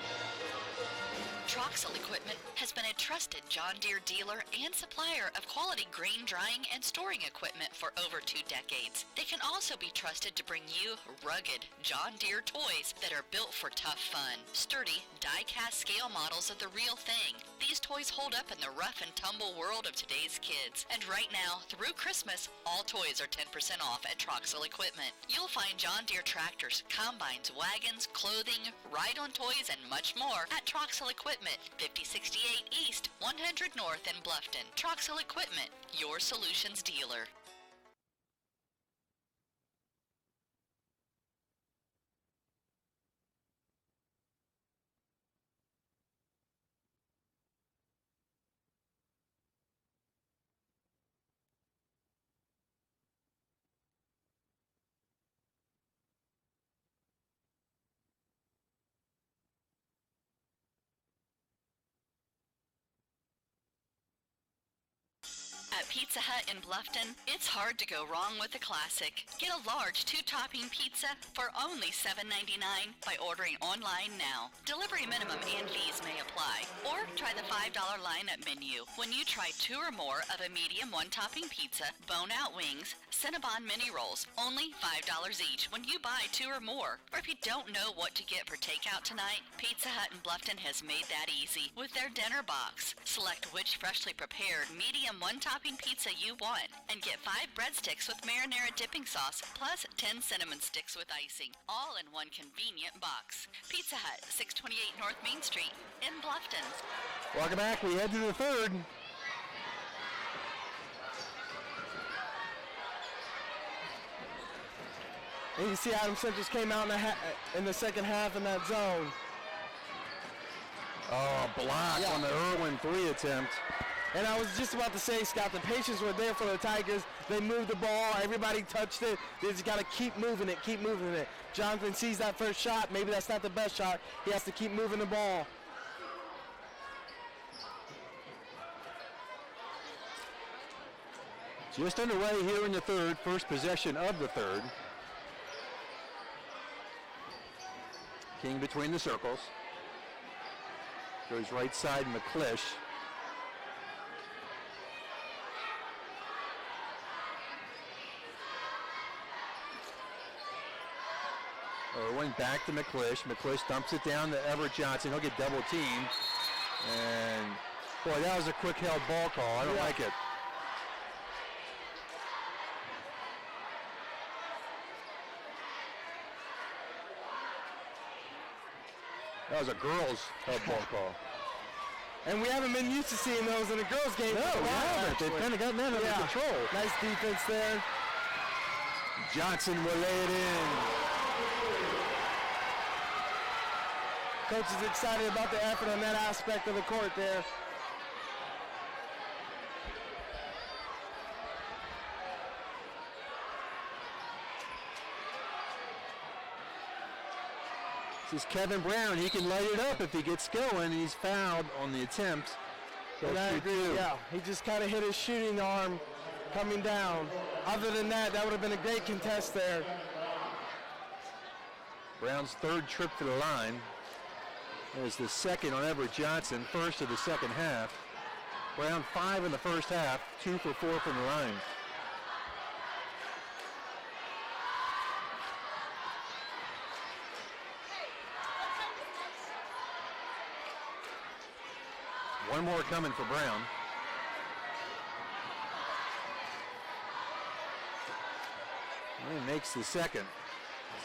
A: Troxel Equipment has been a trusted John Deere dealer and supplier of quality grain drying and storing equipment for over 2 decades. They can also be trusted to bring you rugged John Deere toys that are built for tough fun. Sturdy, die-cast scale models of the real thing. These toys hold up in the rough and tumble world of today's kids. And right now, through Christmas, all toys are 10% off at Troxel Equipment. You'll find John Deere tractors, combines, wagons, clothing, ride-on toys, and much more at Troxel Equipment. 5068 East, 100 North in Bluffton. Troxel Equipment, your solutions dealer. At Pizza Hut in Bluffton, it's hard to go wrong with a classic. Get a large 2-topping pizza for only $7.99 by ordering online now. Delivery minimum and fees may apply. Or try the $5 lineup menu when you try 2 or more of a medium 1-topping pizza, bone-out wings, Cinnabon mini rolls, only $5 each when you buy 2 or more. Or if you don't know what to get for takeout tonight, Pizza Hut in Bluffton has made that easy with their dinner box. Select which freshly prepared medium 1-topping pizza you want and get 5 breadsticks with marinara dipping sauce plus 10 cinnamon sticks with icing, all in one convenient box. Pizza Hut, 628 North Main Street in Bluffton.
B: Welcome back. We head to the third.
C: And you see Adam Centers came out in the second half in that zone.
B: Oh, block on the Irwin 3 attempt.
C: And I was just about to say, Scott, the patience were there for the Tigers. They moved the ball. Everybody touched it. They just got to keep moving it, keep moving it. Jonathan sees that first shot. Maybe that's not the best shot. He has to keep moving the ball.
B: Just underway here in the third, first possession of the third. King between the circles. Goes right side, McClish. Irwin back to McClish. McClish dumps it down to Everett Johnson. He'll get double teamed. And boy, that was a quick held ball call. I don't like it. That was a girls' held ball call.
C: And we haven't been used to seeing those in a girls' game.
B: No, we haven't. They've kind of gotten that under control.
C: Nice defense there.
B: Johnson will lay it in.
C: Coach is excited about the effort on that aspect of the court there.
B: This is Kevin Brown. He can light it up if he gets going. He's fouled on the attempt.
C: And I agree. Yeah, he just kind of hit his shooting arm coming down. Other than that, that would have been a great contest there.
B: Brown's third trip to the line. That was the second on Everett Johnson, first of the second half. Brown 5 in the first half, 2 for 4 from the line. One more coming for Brown. And he makes the second.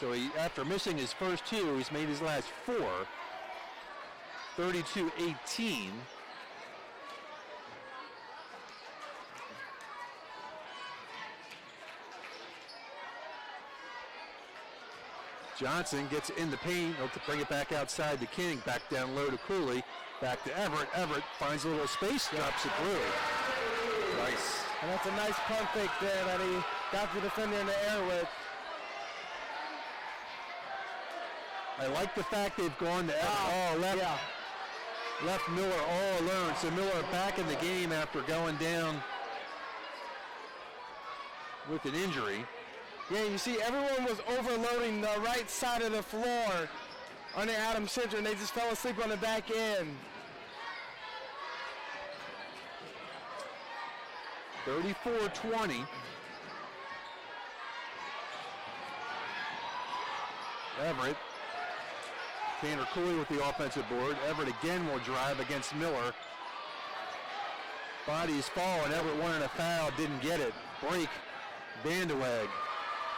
B: So he, after missing his first 2, he's made his last 4. 32-18. Johnson gets in the paint. He'll bring it back outside to King. Back down low to Cooley. Back to Everett. Everett finds a little space, drops it through. Nice.
C: And that's a nice pump fake there that he got the defender in the air with.
B: I like the fact they've gone to Everett. Left Miller all alone. So Miller back in the game after going down with an injury.
C: Yeah, you see everyone was overloading the right side of the floor on the Adam Center, and they just fell asleep on the back end.
B: 34-20. Everett. Tanner Cooley with the offensive board. Everett again will drive against Miller. Bodies fall, and Everett wanted a foul, didn't get it. Break, Vandeweghe.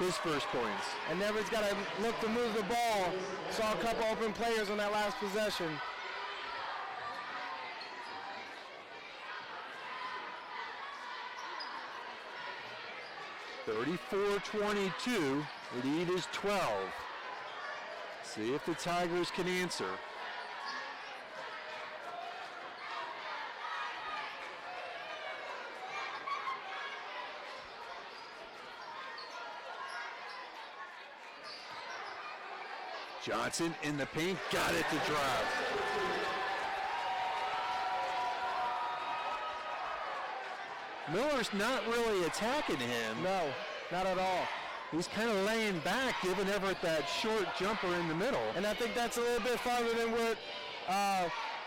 B: His first points.
C: And Everett's got to look to move the ball. Saw a couple open players on that last possession.
B: (34-22). Lead is 12. See if the Tigers can answer. Johnson in the paint, got it to drop. Miller's not really attacking him.
C: No, not at all.
B: He's kind of laying back, giving Everett that short jumper in the middle.
C: And I think that's a little bit farther than what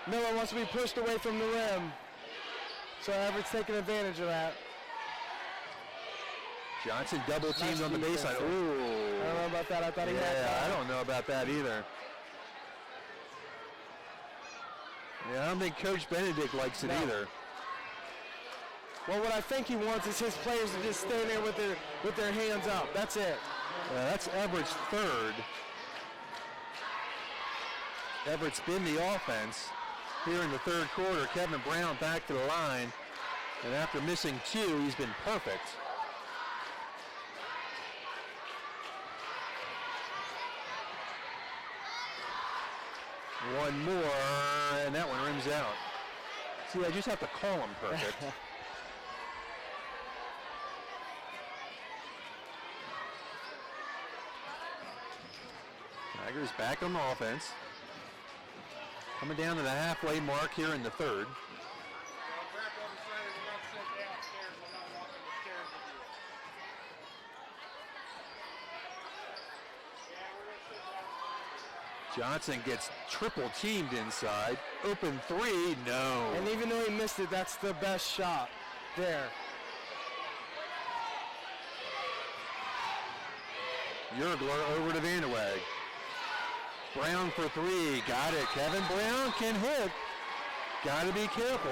C: Miller wants to be pushed away from the rim. So Everett's taking advantage of that.
B: Johnson double teamed
C: Nice
B: on the
C: defense.
B: baseline. Ooh.
C: I don't know about that. I thought he had
B: Yeah,
C: that.
B: I don't know about that either. Yeah, I don't think Coach Benedict likes it
C: No.
B: either.
C: Well, what I think he wants is his players to just stand there with their hands up. That's it.
B: That's Everett's third. Everett's been the offense here in the third quarter. Kevin Brown back to the line. And after missing two, he's been perfect. One more, and that one rims out. See, I just have to call him perfect. Tigers back on the offense. Coming down to the halfway mark here in the third. Johnson gets triple teamed inside. Open three, no.
C: And even though he missed it, that's the best shot there.
B: Yergler over to Vandeweghe. Brown for three, got it. Kevin Brown can hit. Got to be careful.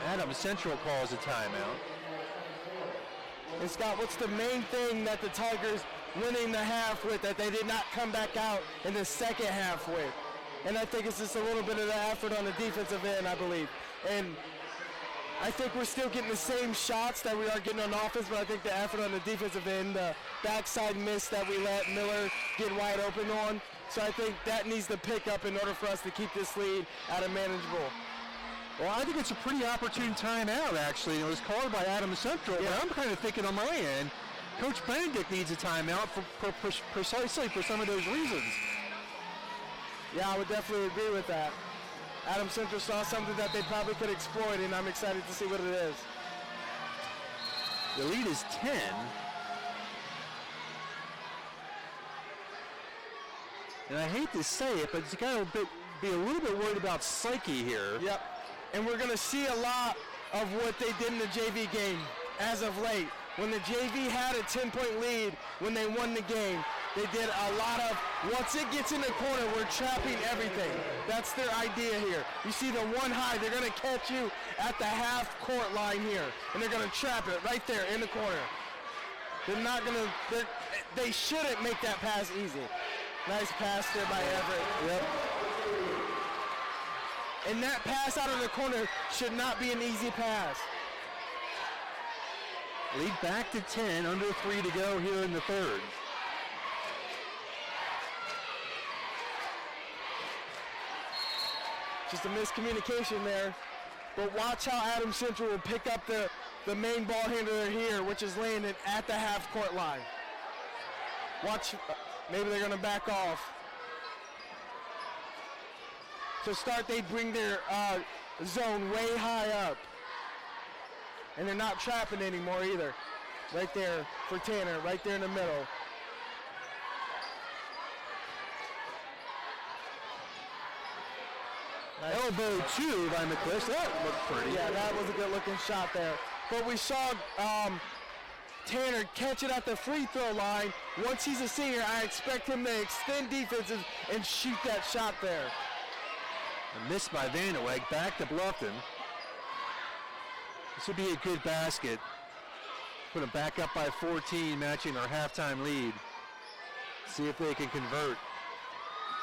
B: Adams Central calls a timeout.
C: And Scott, what's the main thing that the Tigers winning the half with that they did not come back out in the second half with? And I think it's just a little bit of the effort on the defensive end, I believe. And I think we're still getting the same shots that we are getting on offense, but I think the effort on the defensive end, the backside miss that we let Miller get wide open on. So I think that needs to pick up in order for us to keep this lead at a manageable.
B: Well, I think it's a pretty opportune timeout, actually. It was called by Adams Central, but I'm kind of thinking on my end, Coach Benedict needs a timeout for precisely for some of those reasons.
C: Yeah, I would definitely agree with that. Adams Central saw something that they probably could exploit, and I'm excited to see what it is.
B: The lead is 10. And I hate to say it, but you got to be a little bit worried about psyche here.
C: Yep. And we're going to see a lot of what they did in the JV game as of late. When the JV had a 10-point lead when they won the game, they did a lot of, once it gets in the corner, we're trapping everything. That's their idea here. You see the one high, they're going to catch you at the half-court line here, and they're going to trap it right there in the corner. They're not going to, they shouldn't make that pass easy. Nice pass there by Everett. Yep. And that pass out of the corner should not be an easy pass.
B: Lead back to 10, under 3 to go here in the third.
C: Just a miscommunication there. But watch how Adams Central will pick up the main ball handler here, which is Landon at the half-court line. Watch, maybe they're going to back off. To start, they bring their zone way high up. And they're not trapping anymore either. Right there for Tanner, right there in the middle.
B: Nice. Elbow two by McClish. That looked pretty.
C: Yeah, that was a good looking shot there. But we saw Tanner catch it at the free throw line. Once he's a senior, I expect him to extend defenses and shoot that shot there.
B: A miss by Vandeweghe, back to Bluffton. This would be a good basket. Put them back up by 14, matching our halftime lead. See if they can convert.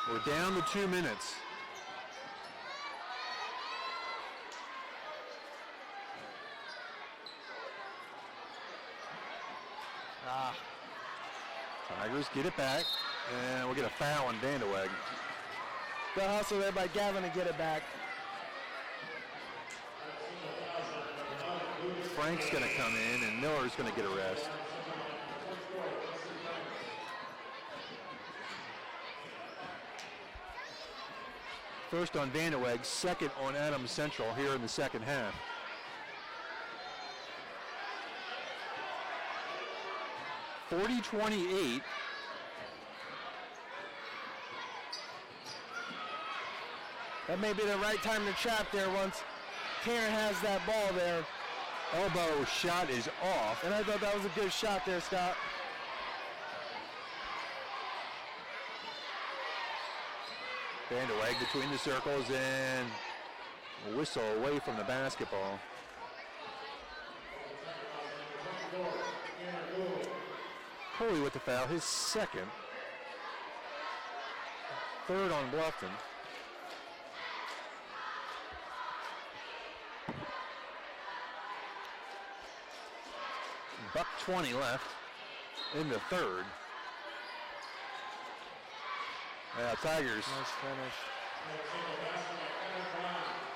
B: We're down to 2 minutes. Tigers get it back, and we'll get a foul on Vandeweghe.
C: Good hustle there by Gavin to get it back.
B: Frank's going to come in, and Miller's going to get a rest. First on Vanderweg, second on Adams Central here in the second half. (40-28).
C: That may be the right time to trap there once Karen has that ball there.
B: Elbow shot is off.
C: And I thought that was a good shot there, Scott.
B: Vanderweg between the circles and a whistle away from the basketball. Coley with the foul, his second. Third on Bluffton. Buck 20 left in the third. Yeah, Tigers
C: Nice finish.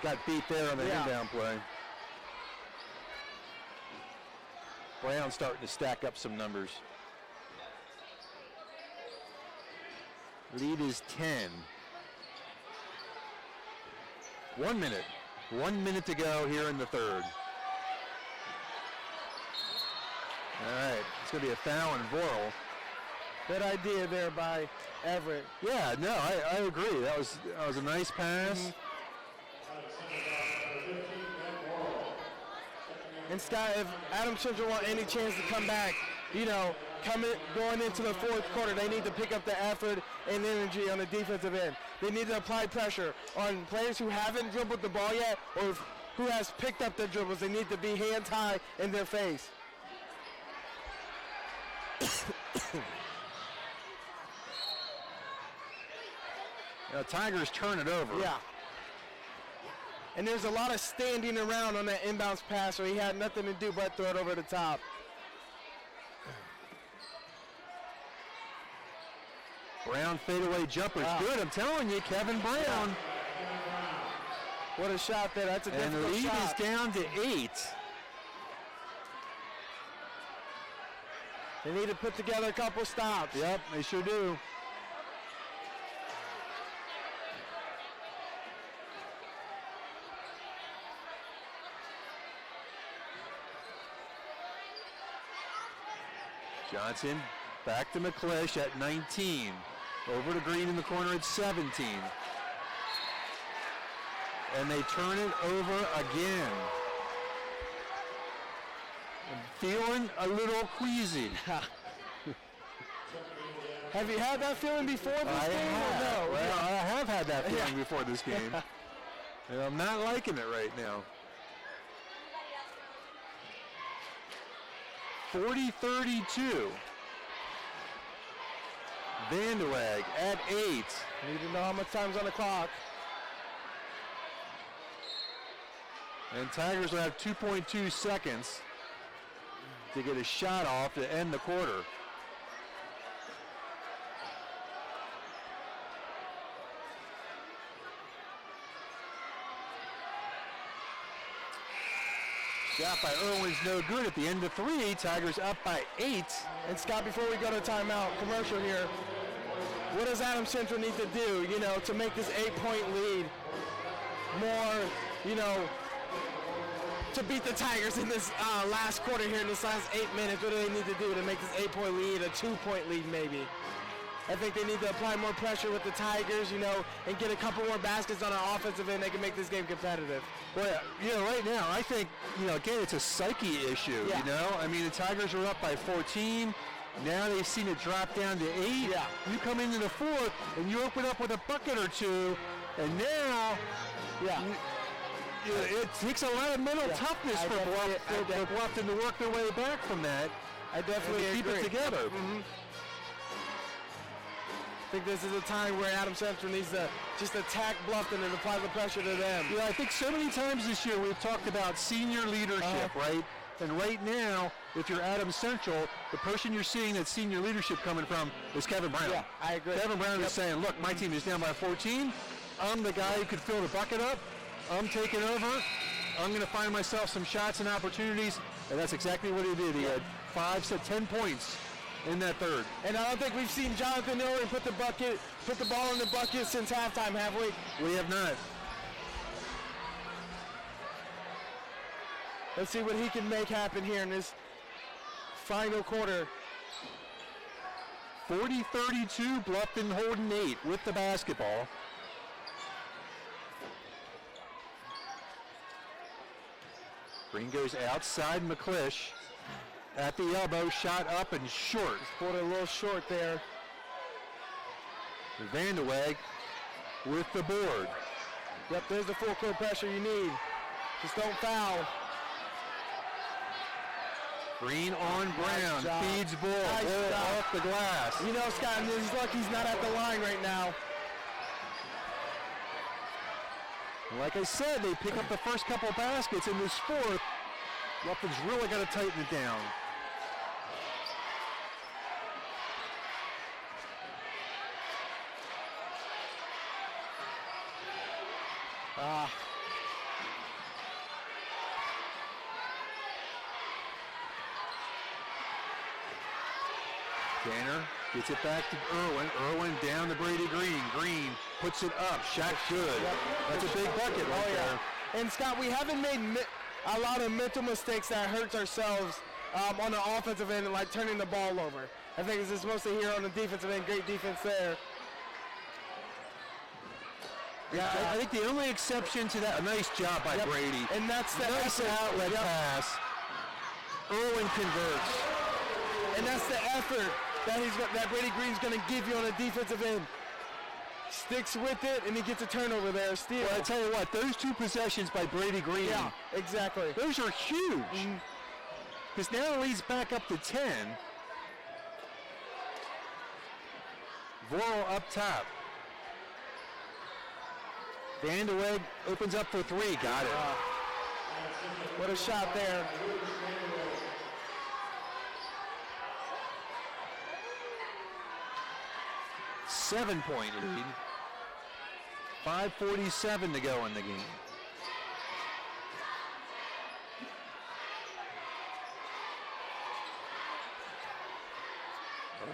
B: got beat there on the inbound play. Brown starting to stack up some numbers. Lead is 10. 1 minute. 1 minute to go here in the third. All right, it's going to be a foul on Vorel.
C: Good idea there by Everett.
B: Yeah, no, I agree. That was a nice pass.
C: And Scott, if Adams Central want any chance to come back, going into the fourth quarter, they need to pick up the effort and energy on the defensive end. They need to apply pressure on players who haven't dribbled the ball yet or who has picked up their dribbles. They need to be hands high in their face.
B: Tigers turn it over.
C: Yeah. And there's a lot of standing around on that inbounds pass, so he had nothing to do but throw it over the top.
B: Brown fadeaway jumper is good. I'm telling you, Kevin Brown.
C: What a shot there. That's a
B: And the
C: difficult
B: lead
C: shot.
B: is down to 8.
C: They need to put together a couple stops.
B: Yep, they sure do. Johnson back to McClish at 19. Over to Green in the corner at 17. And they turn it over again. I'm feeling a little queasy.
C: Have you had that feeling before this
B: I
C: game?
B: have.
C: Or no?
B: Well, I have had that feeling before this game. And I'm not liking it right now. 40-32. Vanderweg at 8.
C: Need to know how much time's on the clock.
B: And Tigers will have 2.2 seconds to get a shot off to end the quarter. Shot by Irwin's no good at the end of 3. Tigers up by 8.
C: And Scott, before we go to timeout, commercial here, what does Adams Central need to do, to make this 8-point lead more, to beat the Tigers in this last quarter here in this last 8 minutes? What do they need to do to make this 8-point lead a 2-point lead maybe? I think they need to apply more pressure with the Tigers, and get a couple more baskets on our offensive end. They can make this game competitive.
B: Well, right now, I think, again, it's a psyche issue, I mean, the Tigers are up by 14. Now they've seen it drop down to 8.
C: Yeah.
B: You come into the fourth, and you open up with a bucket or two, and now it takes a lot of mental toughness for Bluffton to work their way back from that.
C: I definitely
B: keep
C: agree.
B: it together.
C: Mm-hmm. I think this is a time where Adams Central needs to just attack Bluffton and apply the pressure to them.
B: Yeah, I think so many times this year we've talked about senior leadership, right? And right now, if you're Adams Central, the person you're seeing that senior leadership coming from is Kevin Brown.
C: Yeah, I agree.
B: Kevin Brown is saying, look, my team is down by 14. I'm the guy who could fill the bucket up. I'm taking over. I'm going to find myself some shots and opportunities. And that's exactly what he did. He had 10 points in that third.
C: And I don't think we've seen Jonathan Irwin put the ball in the bucket since halftime, have we?
B: We have not.
C: Let's see what he can make happen here in this final quarter.
B: 40-32, Bluffton holding 8 with the basketball. Green goes outside McClish at the elbow, shot up and short.
C: Pulled it a little short there.
B: Vandeweghe with the board.
C: Yep, there's the full court pressure you need. Just don't foul.
B: Green on Brown, feeds ball, ball off the glass.
C: You know, Scott, he's lucky he's not at the line right now.
B: Like I said, they pick up the first couple baskets in this fourth. Bluffton's really got to tighten it down. Danner gets it back to Irwin. Irwin down to Brady Green. Green puts it up. Shot good. Yep. That's a big bucket right there.
C: And Scott, we haven't made a lot of mental mistakes that hurts ourselves on the offensive end, like turning the ball over. I think it's just mostly here on the defensive end. Great defense there.
B: Yeah, I think the only exception to that, a nice job by Brady.
C: And that's the
B: nice outlet pass. Irwin converts.
C: And that's the effort that Brady Green's going to give you on the defensive end. Sticks with it, and he gets a turnover there. Steal.
B: Well, I tell you what, those 2 possessions by Brady Green.
C: Yeah, exactly.
B: Those are huge. Because now the lead's back up to 10. Vorel up top. Vandeweghe opens up for 3. Got it.
C: What a shot there.
B: Seven-point lead. 5:47 to go in the game.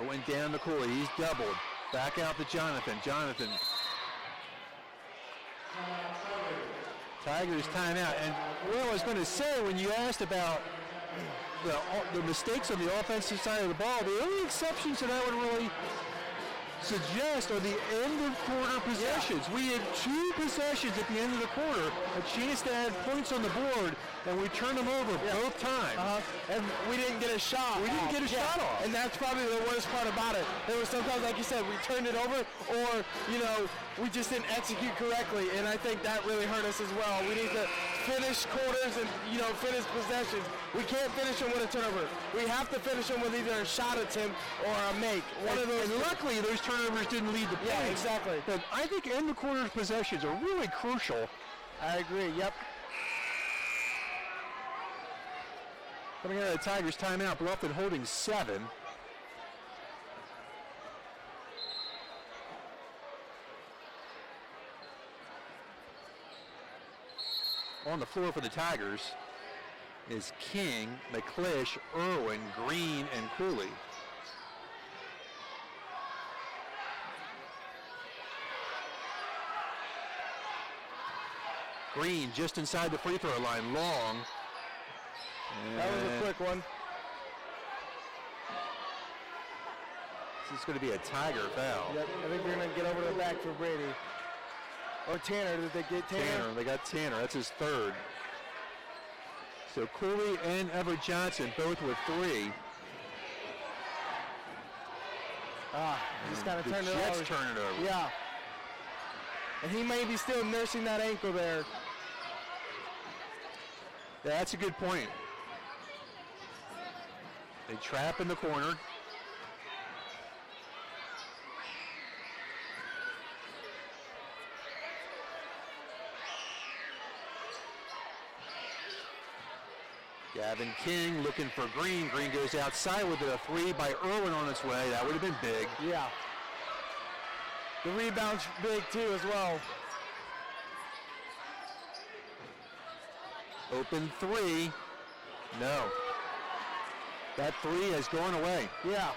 B: Went down the court. He's doubled. Back out to Jonathan. Jonathan. Tigers timeout. And what I was going to say when you asked about the mistakes on the offensive side of the ball, the only exceptions that I would really suggest are the end of quarter possessions. We had 2 possessions at the end of the quarter, a chance to add points on the board, and we turned them over both times.
C: And we didn't get a shot.
B: We didn't get a shot off.
C: And that's probably the worst part about it. There was sometimes, like you said, we turned it over, or, you know, we just didn't execute correctly, and I think that really hurt us as well. We need to finish quarters and, you know, finish possessions. We can't finish them with a turnover. We have to finish them with either a shot attempt or a make. One of those.
B: And luckily, those turnovers didn't lead to points.
C: Yeah, exactly.
B: But I think end of quarter possessions are really crucial.
C: I agree, yep.
B: Coming out of the Tigers timeout, Bluffton holding 7. On the floor for the Tigers is King, McClish, Irwin, Green, and Cooley. Green just inside the free throw line, long.
C: That was a quick one.
B: This is going to be a Tiger foul.
C: Yep, I think we're going to get over the back for Brady. Or Tanner, did they get Tanner?
B: Tanner, they got Tanner, that's his 3rd. So Cooley and Everett Johnson both with 3.
C: Just got to turn it
B: Jets
C: over.
B: turn it over.
C: Yeah. And he may be still nursing that ankle there.
B: Yeah, that's a good point. They trap in the corner. Gavin King looking for Green. Green goes outside with a 3 by Irwin on its way. That would have been big.
C: Yeah. The rebound's big too as well.
B: Open 3. No. That 3 has gone away.
C: Yeah.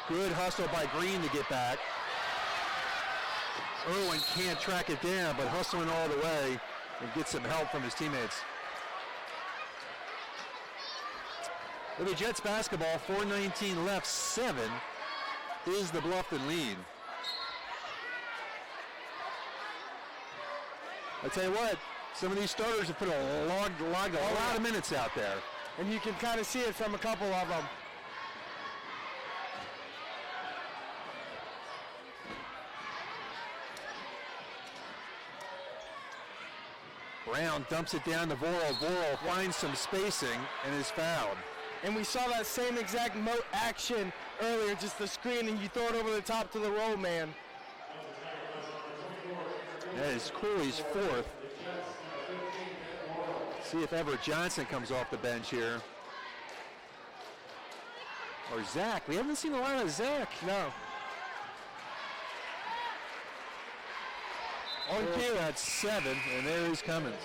B: Good hustle by Green to get back. Irwin can't track it down, but hustling all the way and get some help from his teammates. With the Jets basketball, 4:19 left, 7 is the Bluffton lead. I tell you what, some of these starters have put a lot of minutes out there.
C: And you can kind of see it from a couple of them.
B: Brown dumps it down to Vorel. Vorel finds some spacing and is fouled.
C: And we saw that same exact action earlier, just the screen, and you throw it over the top to the roll man.
B: That is Cooley's 4th. See if Everett Johnson comes off the bench here. Or Zach. We haven't seen a lot of Zach.
C: No.
B: On cue at 7, and there is Cummins.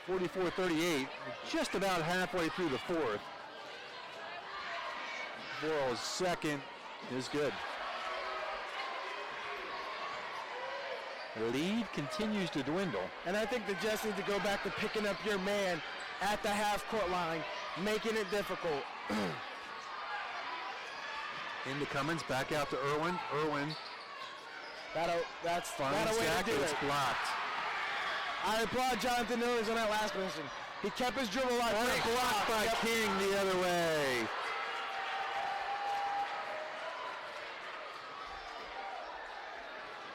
B: .44-38, just about halfway through the 4th. Vorel's second is good. The lead continues to dwindle.
C: And I think the Jets need to go back to picking up your man at the half-court line, making it difficult.
B: Into Cummins, back out to Irwin. Irwin
C: That's
B: finds
C: not a way
B: Zach,
C: to do
B: it's
C: it.
B: blocked.
C: I applaud Jonathan Miller on that last position. He kept his dribble alive.
B: Great block by King the other way.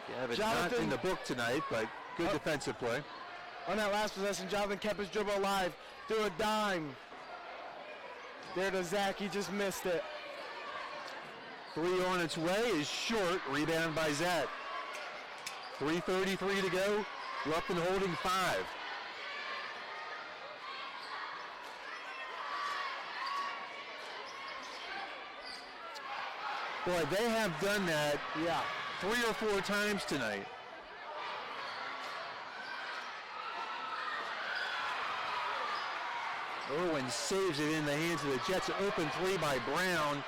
B: Yeah, but not in the book tonight, but good defensive play.
C: On that last possession, Jonathan kept his dribble alive. Threw a dime. There to Zach, he just missed it.
B: 3 on its way is short, rebound by Zach. 3:33 to go, Bluffton holding 5. Boy, they have done that 3 or 4 times tonight. Irwin saves it in the hands of the Jets. Open 3 by Brown.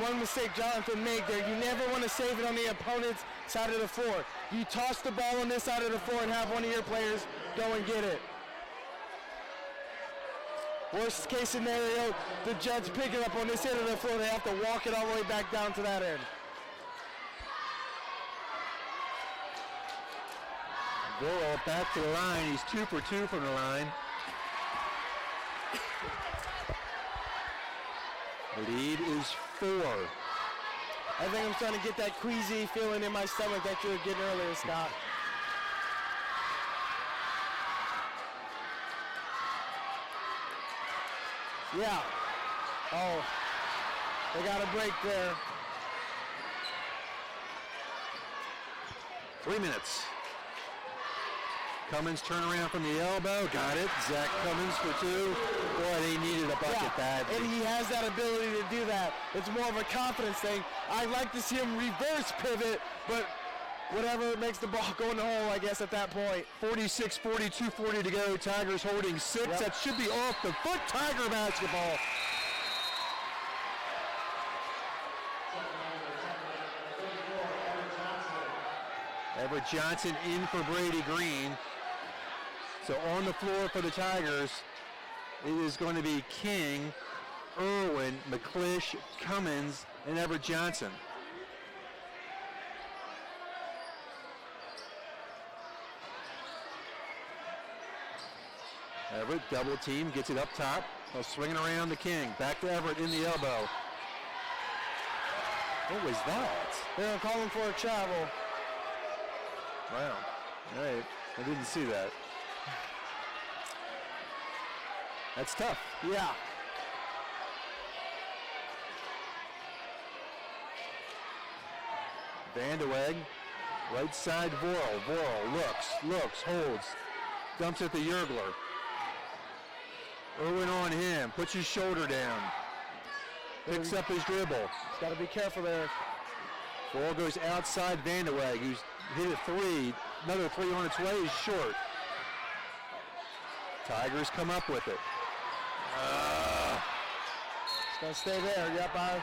C: One mistake Jonathan made there. You never want to save it on the opponent's side of the floor. You toss the ball on this side of the floor and have one of your players go and get it. Worst case scenario, the Jets pick it up on this end of the floor. They have to walk it all the way back down to that end.
B: Vorel back to the line. He's 2 for 2 from the line. The lead is 4.
C: I think I'm starting to get that queasy feeling in my stomach that you were getting earlier, Scott. Yeah. Oh, they got a break there.
B: 3 minutes. Cummins turnaround from the elbow, got it. Zach Cummins for 2. Boy, they needed a bucket badly.
C: And he has that ability to do that. It's more of a confidence thing. I'd like to see him reverse pivot, but whatever makes the ball go in the hole, I guess, at that point.
B: 46-40, 2:40 to go. Tigers holding 6.
C: Yep.
B: That should be off the foot. Tiger basketball. Everett Johnson in for Brady Green. So on the floor for the Tigers, it is going to be King, Irwin, McClish, Cummins, and Everett Johnson. Everett, double team, gets it up top. Swinging around to King. Back to Everett in the elbow. What was that?
C: They're calling for a travel.
B: Wow. All right. I didn't see that. That's tough.
C: Yeah.
B: Vandeweghe, right side Vorel. Vorel looks, holds. Dumps it to Yergler. Irwin on him, puts his shoulder down. Picks up his dribble.
C: He's got to be careful there.
B: Ball goes outside Vanderweg, who's hit a three. Another three on its way is short. Tigers come up with it.
C: It's going to stay there. Yep, I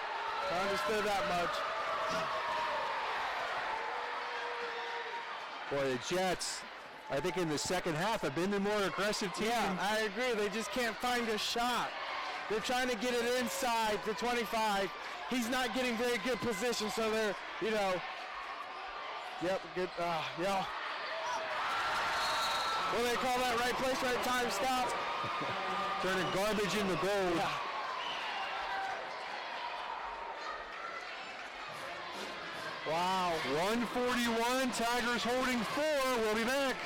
C: understood that much.
B: Boy, the Jets, I think in the second half, have been the more aggressive team.
C: Yeah, I agree. They just can't find a shot. They're trying to get it inside the 25. He's not getting very good position, so they're, yep, good, yeah. What do they call that? Right place, right time, stop.
B: Turning garbage into gold.
C: Yeah. Wow.
B: 141, Tigers holding 4. We'll be back.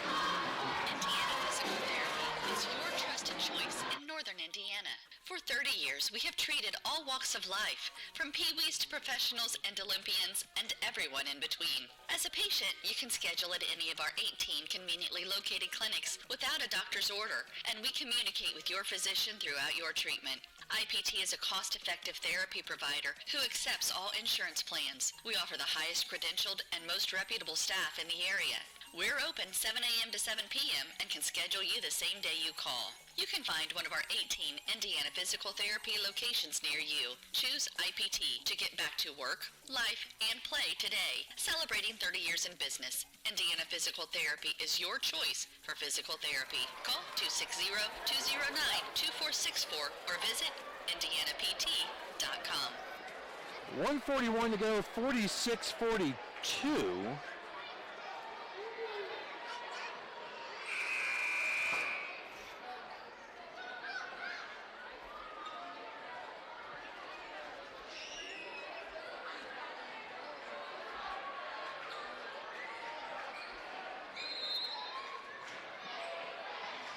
A: Indiana Physical Therapy is your trusted choice in northern Indiana. For 30 years, we have treated all walks of life, from peewees to professionals and Olympians and everyone in between. As a patient, you can schedule at any of our 18 conveniently located clinics without a doctor's order, and we communicate with your physician throughout your treatment. IPT is a cost-effective therapy provider who accepts all insurance plans. We offer the highest credentialed and most reputable staff in the area. We're open 7 a.m. to 7 p.m. and can schedule you the same day you call. You can find one of our 18 Indiana Physical Therapy locations near you. Choose IPT to get back to work, life, and play today. Celebrating 30 years in business, Indiana Physical Therapy is your choice for physical therapy. Call 260-209-2464 or visit indianapt.com.
B: 141 to go, 46-42.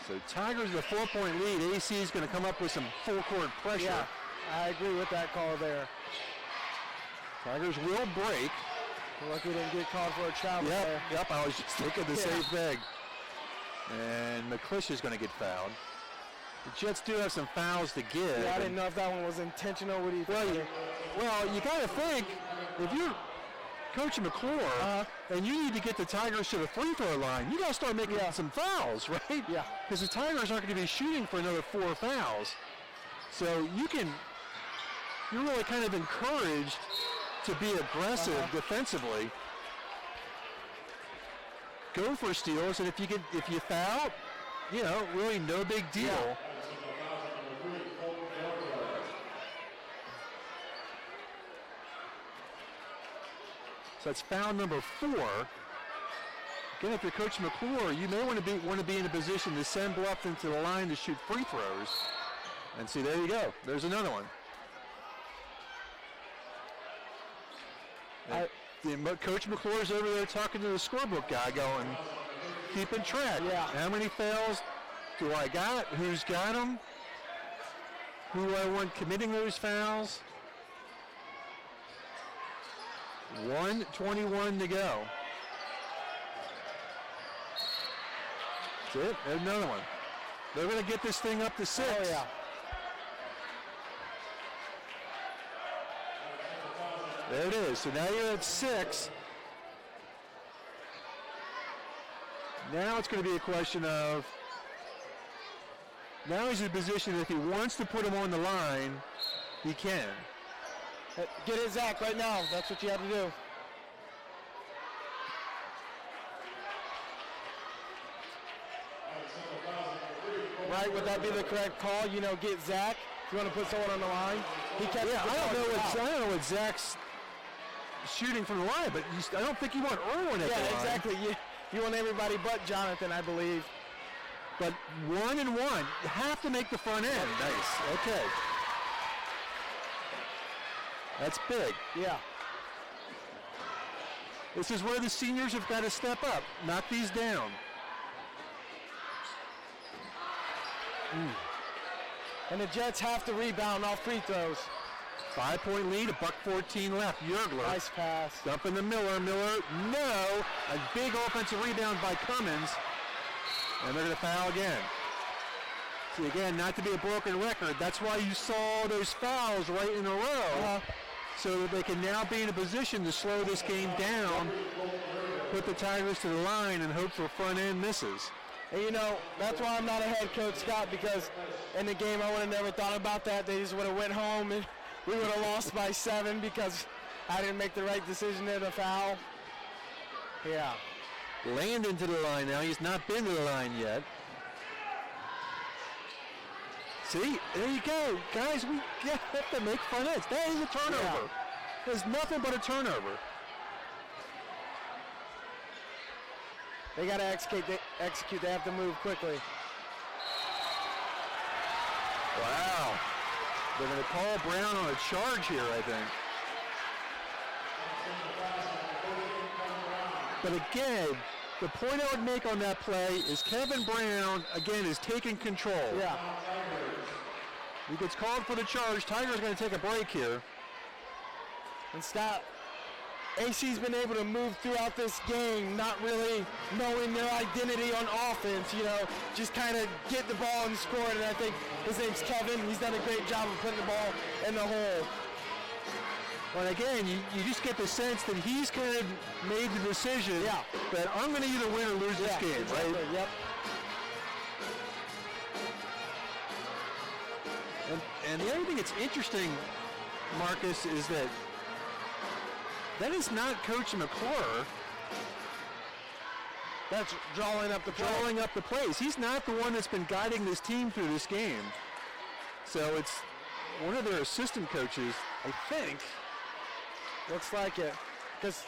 B: So Tigers with a 4-point lead. AC is going to come up with some full court pressure.
C: Yeah, I agree with that call there.
B: Tigers will break.
C: Lucky didn't get called for a travel there.
B: Yep, I was just thinking the same thing. And McClish is going to get fouled. The Jets do have some fouls to give.
C: Yeah, I didn't know if that one was intentional. What do you think?
B: Well, you got to think, if you're Coach McClure, and you need to get the Tigers to the free throw line, you got to start making some fouls, right?
C: Yeah.
B: Because the Tigers aren't going to be shooting for another 4 fouls. So you're really kind of encouraged to be aggressive defensively. Go for steals, and if you foul, really no big deal.
C: Yeah.
B: So that's foul number 4. Again, if you're Coach McClure, you may want to be in a position to send Bluffton to the line to shoot free throws. And see, there you go. There's another one. Coach McClure's over there talking to the scorebook guy, going, keeping track.
C: Yeah.
B: How many fouls do I got? Who's got them? Who do I want committing those fouls? 1:21 to go. That's it. There's another one. They're going to get this thing up to 6.
C: Oh, yeah.
B: There it is. So now you're at 6. Now it's going to be a question of, now he's in a position that if he wants to put him on the line, he can.
C: Get it, Zach, right now. That's what you have to do. Right, would that be the correct call? Get Zach. If you want to put someone on the line. He can't.
B: Yeah, I don't know what Zach's shooting from the line, but I don't think you want Irwin at the line.
C: Yeah, exactly. You want everybody but Jonathan, I believe.
B: But 1 and 1, you have to make the front end. Nice. Okay. That's big.
C: Yeah.
B: This is where the seniors have got to step up. Knock these down.
C: And the Jets have to rebound off free throws.
B: 5-point lead, $1:14 left. Yergler.
C: Nice pass.
B: Dumping to Miller. Miller, no. A big offensive rebound by Cummins. And they're going to foul again. See, again, not to be a broken record. That's why you saw those fouls right in a row. so that they can now be in a position to slow this game down, put the Tigers to the line, and hope for front end misses.
C: And you know, that's why I'm not a head coach, Scott, because in the game I would have never thought about that. They just would have went home and we would have lost by 7 because I didn't make the right decision there to foul. Yeah.
B: Landon to the line now. He's not been to the line yet. See, there you go. Guys, we have to make front ends. That is a turnover.
C: Yeah.
B: There's nothing but a turnover.
C: They got to execute. They have to move quickly.
B: Wow. They're going to call Brown on a charge here, I think. But again, the point I would make on that play is Kevin Brown, again, is taking control.
C: Yeah.
B: He gets called for the charge. Tiger's going to take a break here.
C: And stop. AC's been able to move throughout this game, not really knowing their identity on offense, you know, just kind of get the ball and score it. And I think his name's Kevin. He's done a great job of putting the ball in the hole.
B: But again, you just get the sense that he's kind of made the decision that I'm going to either win or lose this game,
C: exactly,
B: right?
C: Yep.
B: And the other thing that's interesting, Marcus, is that is not Coach McClure.
C: That's drawing up the play.
B: Drawing up the plays. He's not the one that's been guiding this team through this game. So it's one of their assistant coaches, I think.
C: Looks like it. Because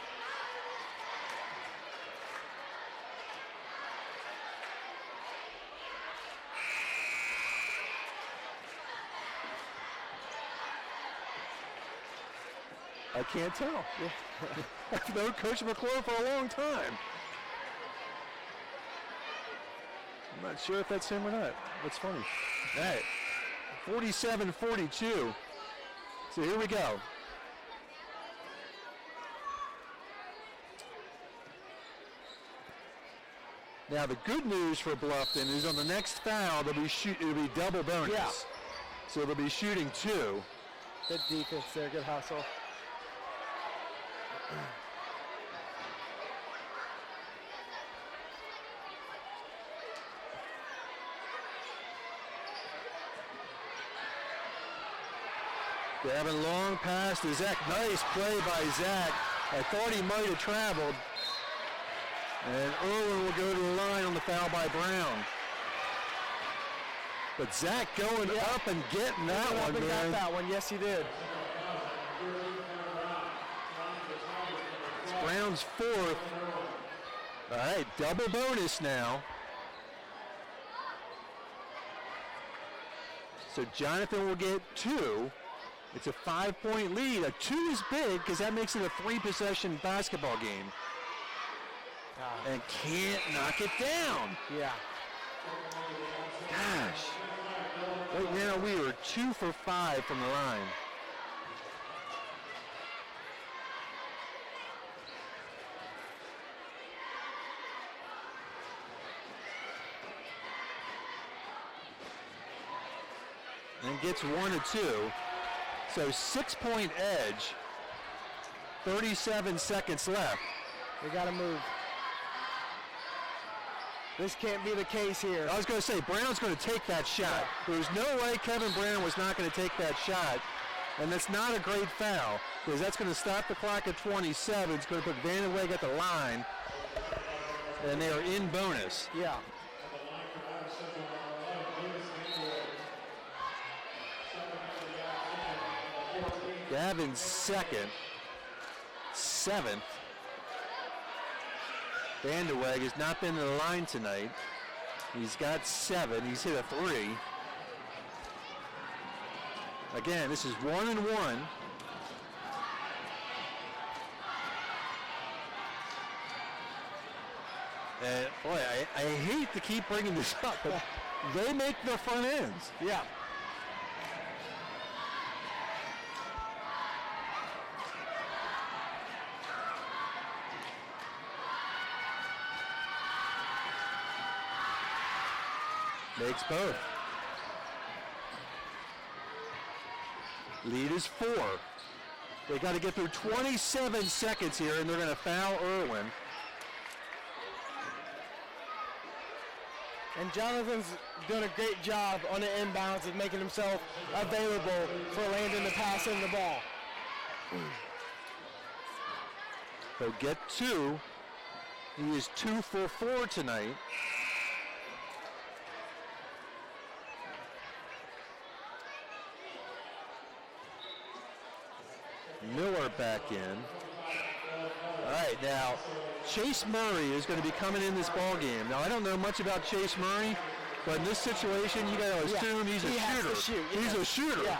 B: I can't tell. I've known Coach McClure for a long time. I'm not sure if that's him or not. That's funny. All right. 47-42. So here we go. Now the good news for Bluffton is on the next foul it'll be double bonus.
C: Yeah.
B: So they'll be shooting 2.
C: good defense there, good hustle.
B: They're having long pass to Zach. Nice play by Zach. I thought he might have traveled. And Irwin will go to the line on the foul by Brown. But Zach going up and getting that one, man.
C: Got that one. Yes, he did.
B: It's Brown's 4th. All right, double bonus now. So Jonathan will get 2. It's a 5-point lead. A 2 is big because that makes it a 3-possession basketball game. And can't knock it down.
C: Yeah.
B: Gosh. Right now we are 2 for 5 from the line. And gets 1 of 2. So 6-point edge. 37 seconds left.
C: They got to move. This can't be the case here.
B: I was going to say, Brown's going to take that shot. There's no way Kevin Brown was not going to take that shot. And that's not a great foul, because that's going to stop the clock at 27. It's going to put Vanderweg at the line. And they are in bonus.
C: Yeah.
B: Gavin's second. 7th. Vanderweg has not been to the line tonight. He's got 7. He's hit a 3. Again, this is 1 and 1. And boy, I hate to keep bringing this up, but they make the front ends.
C: Yeah.
B: Makes both. Lead is 4. They got to get through 27 seconds here, and they're going to foul Irwin.
C: And Jonathan's doing a great job on the inbounds of making himself available for Landon to pass in the ball.
B: He'll get 2. He is 2 for 4 tonight. Miller back in. All right, now Chase Murray is going to be coming in this ball game. Now I don't know much about Chase Murray, but in this situation, you got to assume he's a
C: he has
B: shooter.
C: to shoot.
B: He's a shooter.
C: Yeah.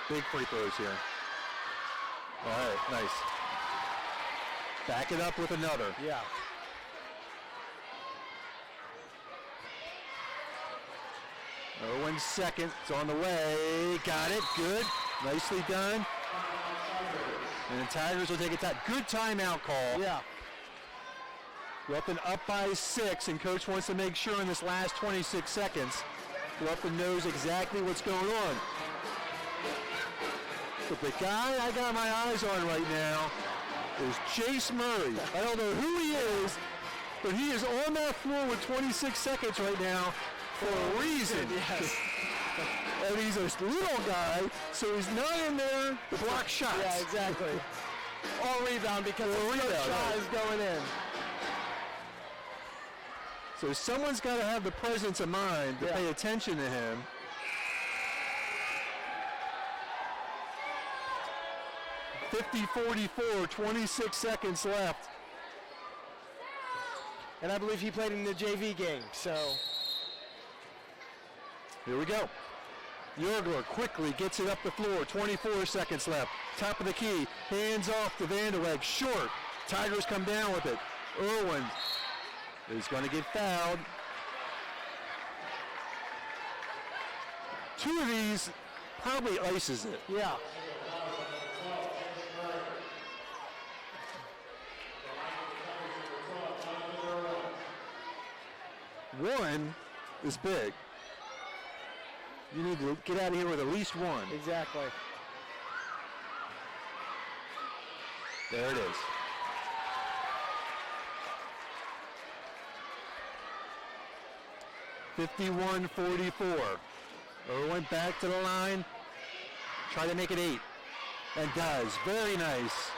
B: Big free throws here. All right, nice. Back it up with another.
C: Yeah.
B: Irwin's second. It's on the way. Got it. Good. Nicely done. And the Tigers will take a good timeout call.
C: Yeah.
B: Bluffton up by 6, and Coach wants to make sure in this last 26 seconds, Bluffton knows exactly what's going on. But the guy I got my eyes on right now is Chase Murray. I don't know who he is, but he is on that floor with 26 seconds right now for a reason.
C: Yes.
B: And he's a little guy, so he's not in there to block shots.
C: Yeah, exactly. All rebound because the shot is going in.
B: So someone's got to have the presence of mind to pay attention to him. .50-44, 26 seconds left.
C: And I believe he played in the JV game, so.
B: Here we go. Jorgler quickly gets it up the floor. 24 seconds left. Top of the key. Hands off to Vanderweg. Short. Tigers come down with it. Irwin is going to get fouled. 2 of these probably ices it.
C: Yeah.
B: One is big. You need to get out of here with at least 1.
C: Exactly.
B: There it is. .51-44. Irwin back to the line. Try to make it 8. And does. Very nice.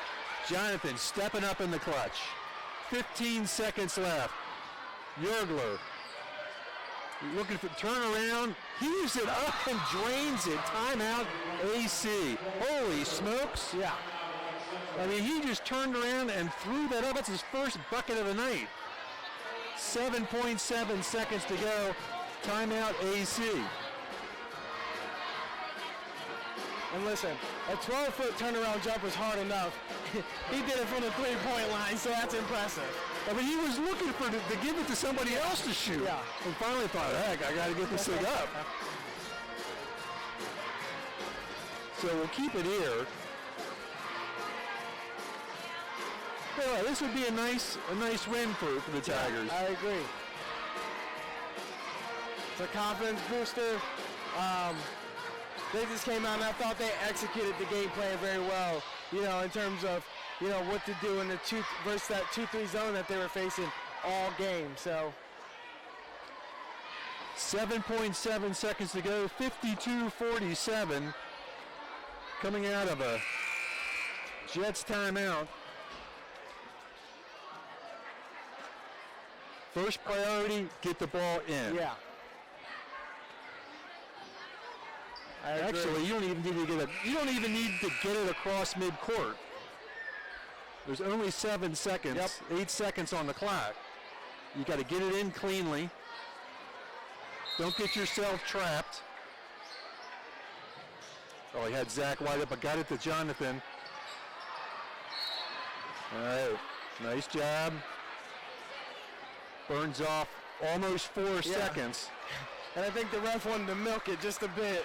B: Jonathan stepping up in the clutch. 15 seconds left. Jorgler looking for turnaround. Heaves it up and drains it. Timeout AC. Holy smokes.
C: Yeah.
B: I mean, he just turned around and threw that up. It's his first bucket of the night. 7.7 seconds to go. Timeout AC.
C: And listen, a 12-foot turnaround jumper is hard enough. He did it from the three-point line, so that's impressive.
B: I mean, he was looking for to give it to somebody else to shoot.
C: Yeah.
B: And finally thought, heck, I got to get this thing up. So we'll keep it here. Yeah, this would be a nice win for the Tigers.
C: I agree. It's a confidence booster. They just came out and I thought they executed the game plan very well, in terms of, what to do in the versus that 2-3 zone that they were facing all game. So
B: 7.7 seconds to go, 52-47. Coming out of a Jets timeout. First priority, get the ball in.
C: Yeah.
B: Actually, you don't even need to get it across midcourt. There's only 7 seconds, 8 seconds on the clock. You got to get it in cleanly. Don't get yourself trapped. Oh, he had Zach wide up, but got it to Jonathan. All right, nice job. Burns off almost 4 seconds.
C: And I think the ref wanted to milk it just a bit.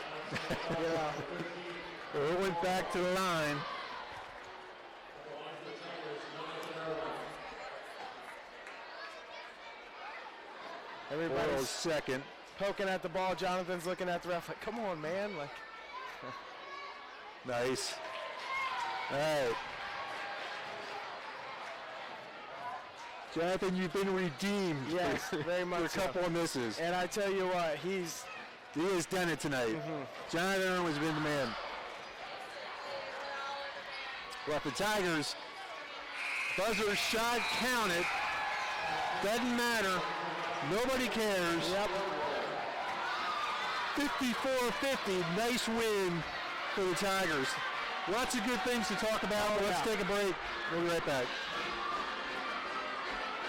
B: It went back to the line.
C: Everybody's
B: second.
C: poking at the ball. Jonathan's looking at the ref like, come on, man. Like,
B: Nice. All right. Jonathan, you've been redeemed.
C: yes, very much
B: for a couple of misses.
C: And I tell you what,
B: He has done it tonight. Jonathan Irwin's been the man. But the Tigers, buzzer shot counted. Doesn't matter. Nobody cares.
C: Yep.
B: 54-50, nice win for the Tigers. Lots of good things to talk about. Let's take a break. We'll be right back.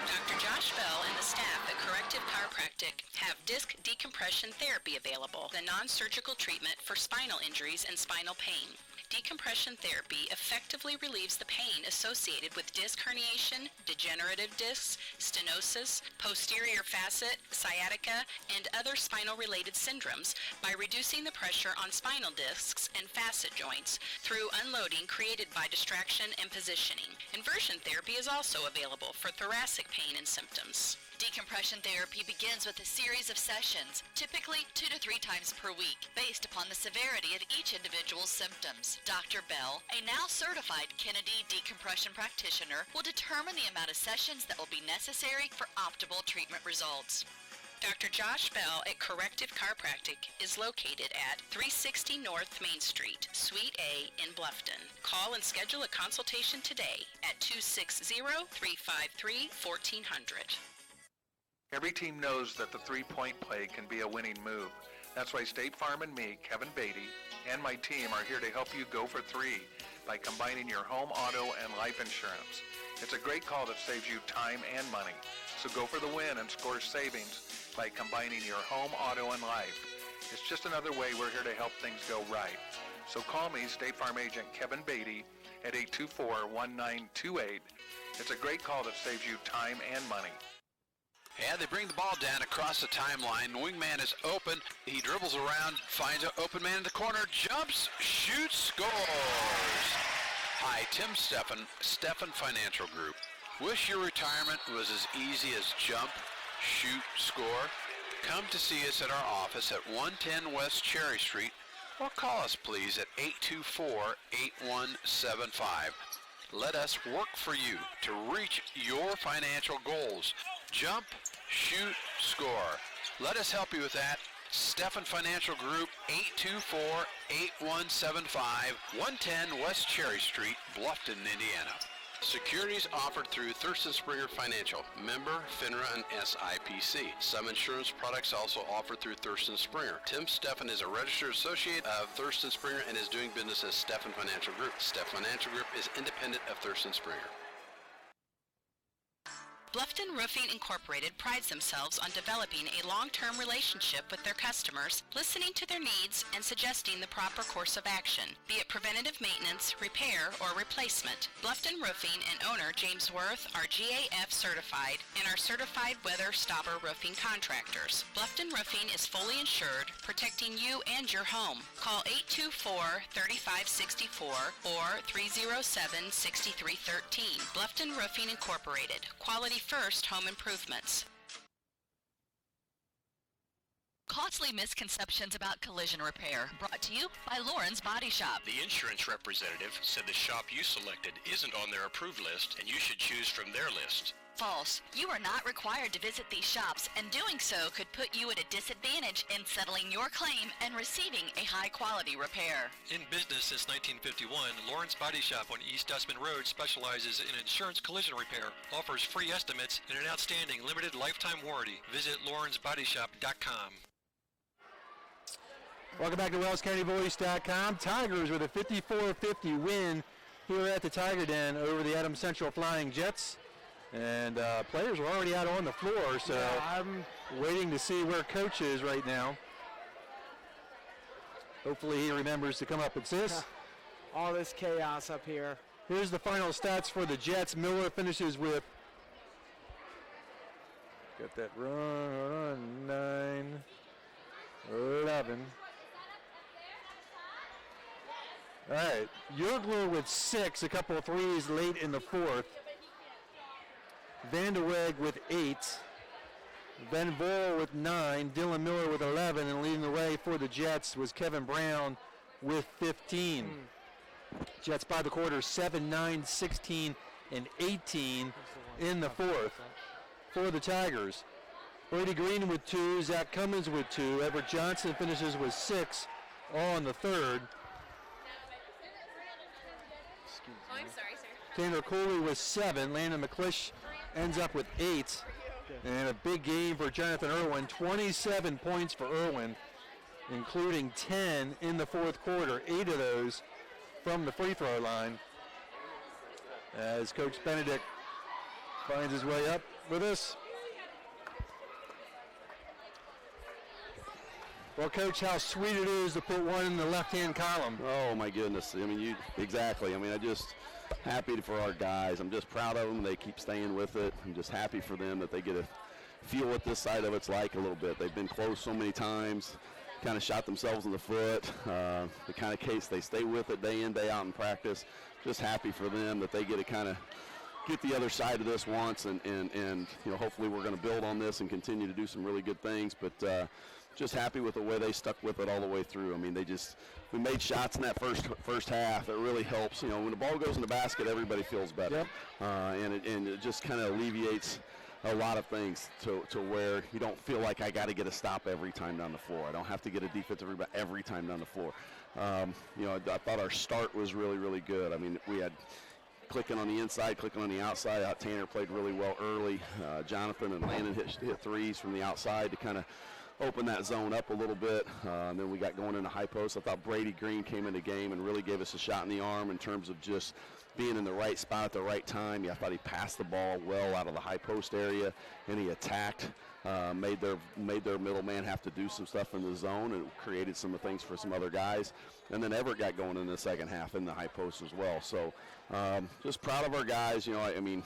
I: Dr. Josh Bell and the staff at Corrective Chiropractic have disc decompression therapy available, the non-surgical treatment for spinal injuries and spinal pain. Decompression therapy effectively relieves the pain associated with disc herniation, degenerative discs, stenosis, posterior facet, sciatica, and other spinal-related syndromes by reducing the pressure on spinal discs and facet joints through unloading created by distraction and positioning. Inversion therapy is also available for thoracic pain and symptoms.
A: Decompression therapy begins with a series of sessions, typically 2 to 3 times per week, based upon the severity of each individual's symptoms. Dr. Bell, a now certified Kennedy decompression practitioner, will determine the amount of sessions that will be necessary for optimal treatment results.
I: Dr. Josh Bell at Corrective Chiropractic is located at 360 North Main Street, Suite A in Bluffton. Call and schedule a consultation today at 260-353-1400.
D: Every team knows that the three-point play can be a winning move. That's why State Farm and me, Kevin Beatty, and my team are here to help you go for three by combining your home, auto, and life insurance. It's a great call that saves you time and money. So go for the win and score savings by combining your home, auto, and life. It's just another way we're here to help things go right. So call me, State Farm agent Kevin Beatty, at 824-1928. It's a great call that saves you time and money.
H: Yeah, they bring the ball down across the timeline. The wingman is open. He dribbles around, finds an open man in the corner, jumps, shoots, scores. Hi, Tim Steffen Financial Group. Wish your retirement was as easy as jump, shoot, score? Come to see us at our office at 110 West Cherry Street, or call us please at 824-8175. Let us work for you to reach your financial goals. Jump, shoot, score. Let us help you with that. Steffen Financial Group, 824-8175, 110 West Cherry Street, Bluffton, Indiana. Securities offered through Thurston Springer Financial, member FINRA and SIPC. Some insurance products also offered through Thurston Springer. Tim Steffen is a registered associate of Thurston Springer and is doing business as Steffen Financial Group. Steffen Financial Group is independent of Thurston Springer.
I: Bluffton Roofing Incorporated prides themselves on developing a long-term relationship with their customers, listening to their needs and suggesting the proper course of action, be it preventative maintenance, repair, or replacement. Bluffton Roofing and owner James Worth are GAF certified and are certified weather stopper roofing contractors. Bluffton Roofing is fully insured, protecting you and your home. Call 824-3564 or 307-6313. Bluffton Roofing Incorporated. Quality first home improvements.
A: Costly misconceptions about collision repair, brought to you by Lauren's Body Shop.
J: The insurance representative said the shop you selected isn't on their approved list and you should choose from their list.
A: False. You are not required to visit these shops, and doing so could put you at a disadvantage in settling your claim and receiving a high-quality repair.
K: In business since 1951, Lawrence Body Shop on East Dustman Road specializes in insurance collision repair, offers free estimates, and an outstanding limited lifetime warranty. Visit lawrencebodyshop.com.
B: Welcome back to WellsCountyVoice.com. Tigers with a 54-50 win here at the Tiger Den over the Adams Central Flying Jets. And players are already out on the floor, so I'm waiting to see where Coach is right now. Hopefully he remembers to come up and assist.
C: All this chaos up here.
B: Here's the final stats for the Jets. Miller finishes with, got that run, 9, 11. All right, Jurgler with 6, a couple of threes late in the fourth. Van de Weg with 8. Van Vol with 9, Dylan Miller with 11, and leading the way for the Jets was Kevin Brown with 15. Jets by the quarter, 7, 9, 16, and 18 in the fourth for the Tigers. Brady Green with 2, Zach Cummins with 2, Everett Johnson finishes with 6 on the third.
L: Oh, I'm sorry, sir.
B: Tanner Cooley with 7, Landon McClish ends up with 8. And a big game for Jonathan Irwin, 27 points for Irwin, including 10 in the fourth quarter, 8 of those from the free throw line. As Coach Benedict finds his way up with us. Well, Coach, how sweet it is to put one in the left-hand column.
M: Oh, my goodness. I mean, exactly. I mean, I just happy for our guys. I'm just proud of them. They keep staying with it. I'm just happy for them that they get to feel what this side of it's like a little bit. They've been close so many times, kind of shot themselves in the foot. The kind of case they stay with it day in, day out in practice. Just happy for them that they get to kind of get the other side of this once, and you know, hopefully we're going to build on this and continue to do some really good things. But just happy with the way they stuck with it all the way through. I mean, we made shots in that first half. It really helps. You know, when the ball goes in the basket, everybody feels better. Yep. And it just kind of alleviates a lot of things to where you don't feel like I got to get a stop every time down the floor. I don't have to get a defensive rebound every time down the floor. You know, I thought our start was really, really good. I mean, we had clicking on the inside, clicking on the outside. Tanner played really well early. Jonathan and Landon hit threes from the outside to kind of open that zone up a little bit. Then we got going into high post. I thought Brady Green came in the game and really gave us a shot in the arm in terms of just being in the right spot at the right time. Yeah, I thought he passed the ball well out of the high post area, and he attacked, made their middle man have to do some stuff in the zone, and created some things for some other guys. And then Everett got going in the second half in the high post as well. So just proud of our guys. You know, I mean,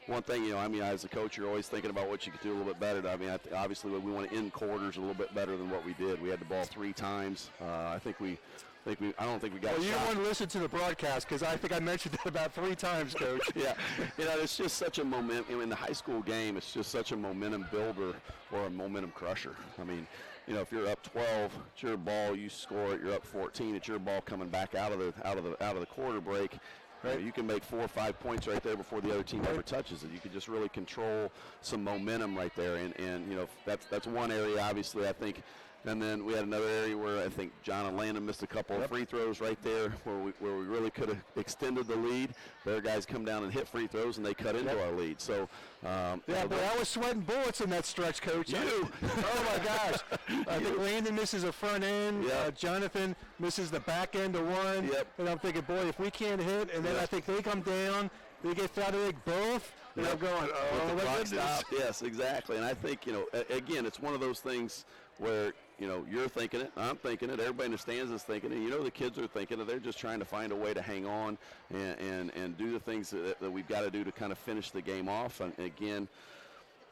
M: one thing, you know, I mean, as a coach, you're always thinking about what you could do a little bit better. I mean, obviously, we want to end quarters a little bit better than what we did. We had the ball 3 times. I don't think we got. Well,
B: you want to listen to the broadcast because I think I mentioned it about 3 times, Coach.
M: Yeah, you know, it's just such a momentum. You know, in the high school game, it's just such a momentum builder or a momentum crusher. I mean, you know, if you're up 12, it's your ball, you score it. You're up 14, it's your ball coming back out of the quarter break. Right. You can make 4 or 5 points right there before the other team ever touches it. You can just really control some momentum right there, and you know, that's one area obviously I think. And then we had another area where I think John and Landon missed a couple of free throws right there where we really could have extended the lead. Their guys come down and hit free throws, and they cut into our lead. So,
B: yeah, but I was sweating bullets in that stretch, Coach.
M: You?
B: Oh, my gosh. I think Landon misses a front end. Yep. Jonathan misses the back end of one. Yep. And I'm thinking, boy, if we can't hit, and then I think they come down, they get fouled, they both. And I'm going, oh, my goodness.
M: Yes, exactly. And I think, you know, again, it's one of those things where, you know, you're thinking it, I'm thinking it, everybody in the stands is thinking it, you know, the kids are thinking it. They're just trying to find a way to hang on and do the things that we've got to do to kind of finish the game off. And again,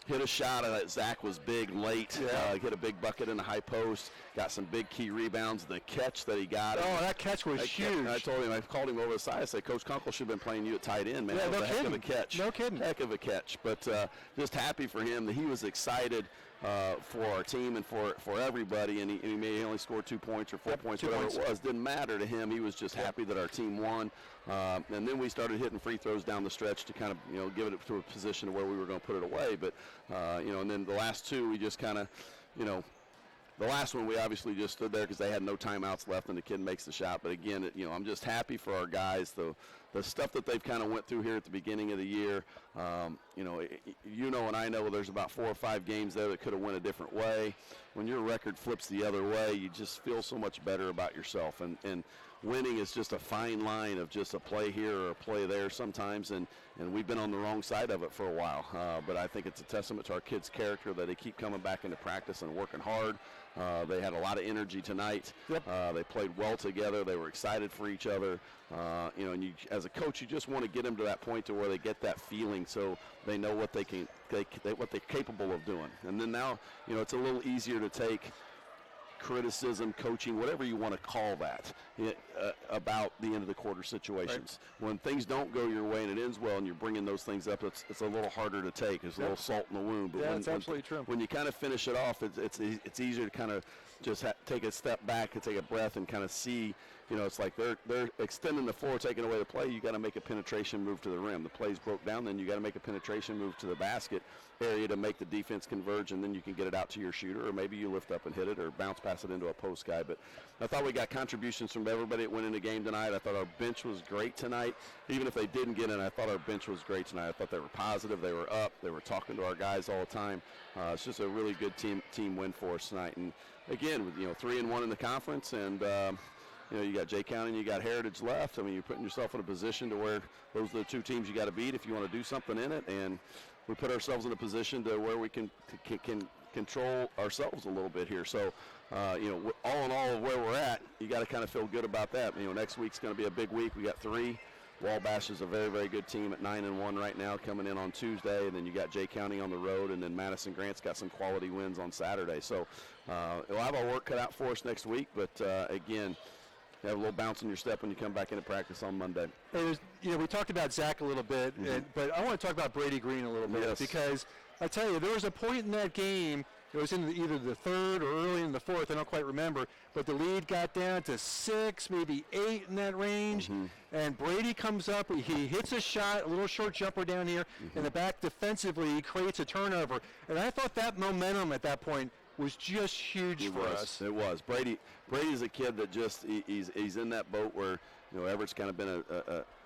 M: hit a shot that Zach was big late. Hit a big bucket in the high post. Got some big key rebounds. The catch that he got.
B: Oh, that catch was huge.
M: I told him, I called him over the side. I said, Coach Kunkel should have been playing you at tight end, man.
B: Yeah,
M: that was
B: no
M: a heck
B: kidding.
M: of a catch.
B: No kidding.
M: Heck of a catch. But just happy for him that he was excited for our team and for everybody. And he only scored 2 points or 4 points, whatever it was. Didn't matter to him. He was just happy that our team won. And then we started hitting free throws down the stretch to kind of, you know, give it to a position where we were going to put it away. But, you know, and then the last 2, we just kind of, you know, the last one we obviously just stood there because they had no timeouts left and the kid makes the shot. But again, you know, I'm just happy for our guys. The stuff that they've kind of went through here at the beginning of the year, you know, and I know there's about 4 or 5 games there that could have went a different way. When your record flips the other way, you just feel so much better about yourself. And winning is just a fine line of just a play here or a play there sometimes, and we've been on the wrong side of it for a while. But I think it's a testament to our kids' character that they keep coming back into practice and working hard. They had a lot of energy tonight. Yep. They played well together. They were excited for each other. You know, and you, as a coach, you just want to get them to that point to where they get that feeling, so they know what what they're capable of doing. And then now, you know, it's a little easier to take criticism, coaching, whatever you want to call that, about the end of the quarter situations. Right. When things don't go your way and it ends well and you're bringing those things up, it's a little harder to take. There's a little salt in the wound. But
B: that's absolutely true.
M: When you kind of finish it off, it's easier to kind of just take a step back and take a breath and kind of see, it's like they're extending the floor, taking away the play. You got to make a penetration move to the rim. The play's broke down, then you got to make a penetration move to the basket area to make the defense converge, and then you can get it out to your shooter, or maybe you lift up and hit it or bounce pass it into a post guy. But I thought we got contributions from everybody that went in the game tonight. I thought our bench was great tonight. Even if they didn't get in, I thought our bench was great tonight. I thought they were positive. They were up. They were talking to our guys all the time. It's just a really good team win for us tonight. And again, 3-1 in the conference, and you got Jay County and you got Heritage left. I mean, you're putting yourself in a position to where those are the two teams you got to beat if you want to do something in it. And we put ourselves in a position to where we can control ourselves a little bit here. So, all in all of where we're at, you got to kind of feel good about that. Next week's going to be a big week. We got 3. Wabash is a very, very good team at 9-1 right now, coming in on Tuesday, and then you got Jay County on the road, and then Madison Grant's got some quality wins on Saturday. So we'll have our work cut out for us next week, but again, you have a little bounce in your step when you come back into practice on Monday.
B: Hey, we talked about Zach a little bit, but I want to talk about Brady Green a little bit because I tell you, there was a point in that game. It was in either the third or early in the fourth. I don't quite remember, but the lead got down to 6, maybe 8 in that range. And Brady comes up. He hits a shot, a little short jumper down here in the back defensively. He creates a turnover, and I thought that momentum at that point was just huge for us.
M: It was. Brady's a kid that just he's in that boat where Everett's kind of been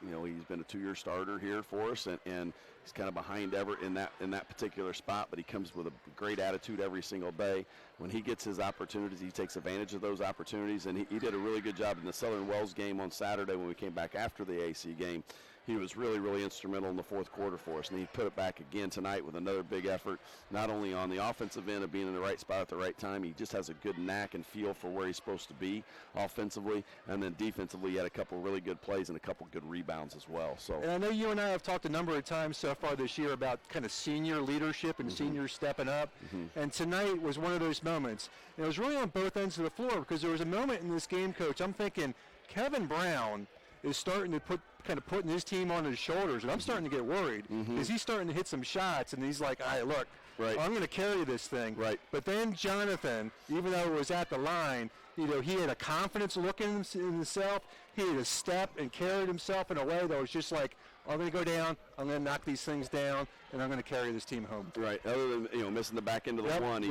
M: he's been a 2-year starter here for us, and he's kind of behind Everett in that particular spot, but he comes with a great attitude every single day. When he gets his opportunities, he takes advantage of those opportunities, and he did a really good job in the Southern Wells game on Saturday when we came back after the AC game. He was really, really instrumental in the fourth quarter for us, and he put it back again tonight with another big effort, not only on the offensive end of being in the right spot at the right time. He just has a good knack and feel for where he's supposed to be offensively, and then defensively he had a couple really good plays and a couple good rebounds as well. So,
B: and I know you and I have talked a number of times so far this year about kind of senior leadership and seniors stepping up, and tonight was one of those moments. And it was really on both ends of the floor because there was a moment in this game, Coach, I'm thinking Kevin Brown is starting to putting his team on his shoulders, and I'm starting to get worried because he's starting to hit some shots, and he's like, all right, look, I'm going to carry this thing. Right. But then Jonathan, even though it was at the line, he had a confidence look in himself. He had a step and carried himself in a way that was just like, I'm going to go down, I'm going to knock these things down, and I'm going to carry this team home.
M: Right. Other than missing the back end of the one,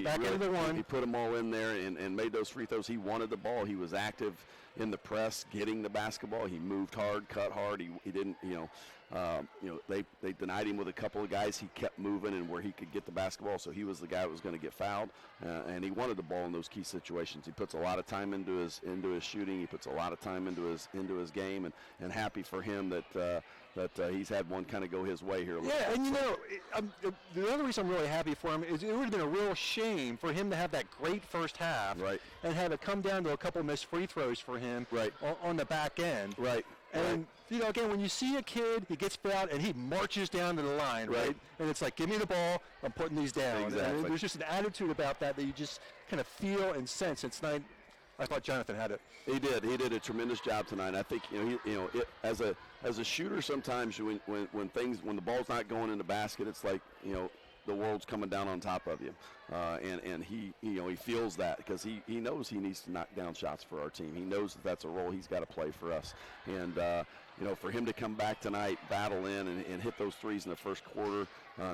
M: he put them all in there and made those free throws. He wanted the ball. He was active in the press, getting the basketball. He moved hard, cut hard. He didn't, they denied him with a couple of guys. He kept moving and where he could get the basketball, so he was the guy that was going to get fouled, and he wanted the ball in those key situations. He puts a lot of time into his shooting. He puts a lot of time into his game, and happy for him that he's had one kind of go his way here.
B: Yeah, and the other reason I'm really happy for him is it would have been a real shame for him to have that great first half, and have it come down to a couple missed free throws for him, on the back end, And again, when you see a kid, he gets fouled and he marches down to the line, right? And it's like, give me the ball, I'm putting these down.
M: Exactly.
B: And there's just an attitude about that you just kind of feel and sense. It's not. I thought Jonathan had it.
M: He did. He did a tremendous job tonight. I think as a shooter, sometimes when the ball's not going in the basket, it's like the world's coming down on top of you, and he feels that because he knows he needs to knock down shots for our team. He knows that's a role he's got to play for us, and for him to come back tonight, battle in and hit those threes in the first quarter,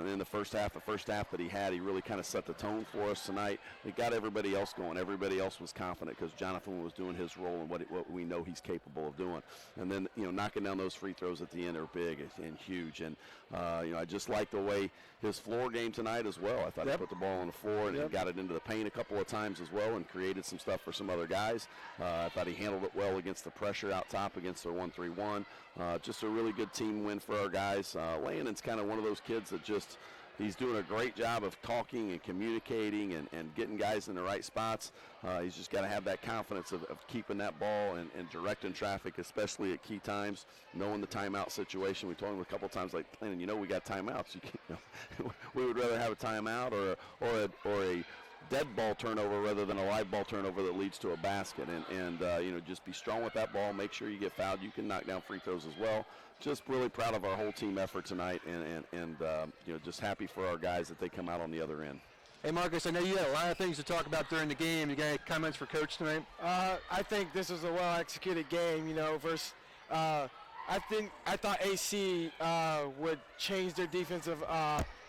M: in the first half that he really kind of set the tone for us tonight. It got everybody else going. Everybody else was confident because Jonathan was doing his role and what we know he's capable of doing. And then knocking down those free throws at the end are big and huge. And I just like the way his floor game tonight as well. I thought he put the ball on the floor and he got it into the paint a couple of times as well and created some stuff for some other guys. I thought he handled it well against the pressure out top against their 1-3-1. Just a really good team win for our guys. Landon's kind of one of those kids that he's doing a great job of talking and communicating and getting guys in the right spots. He's just got to have that confidence of keeping that ball and directing traffic, especially at key times, knowing the timeout situation. We told him a couple of times, like, Landon, we got timeouts. We would rather have a timeout or dead ball turnover rather than a live ball turnover that leads to a basket. And just be strong with that ball. Make sure you get fouled. You can knock down free throws as well. Just really proud of our whole team effort tonight, and just happy for our guys that they come out on the other end.
B: Hey, Marcus, I know you had a lot of things to talk about during the game. You got any comments for Coach tonight?
C: I think this was a well-executed game, versus I thought AC would change their defensive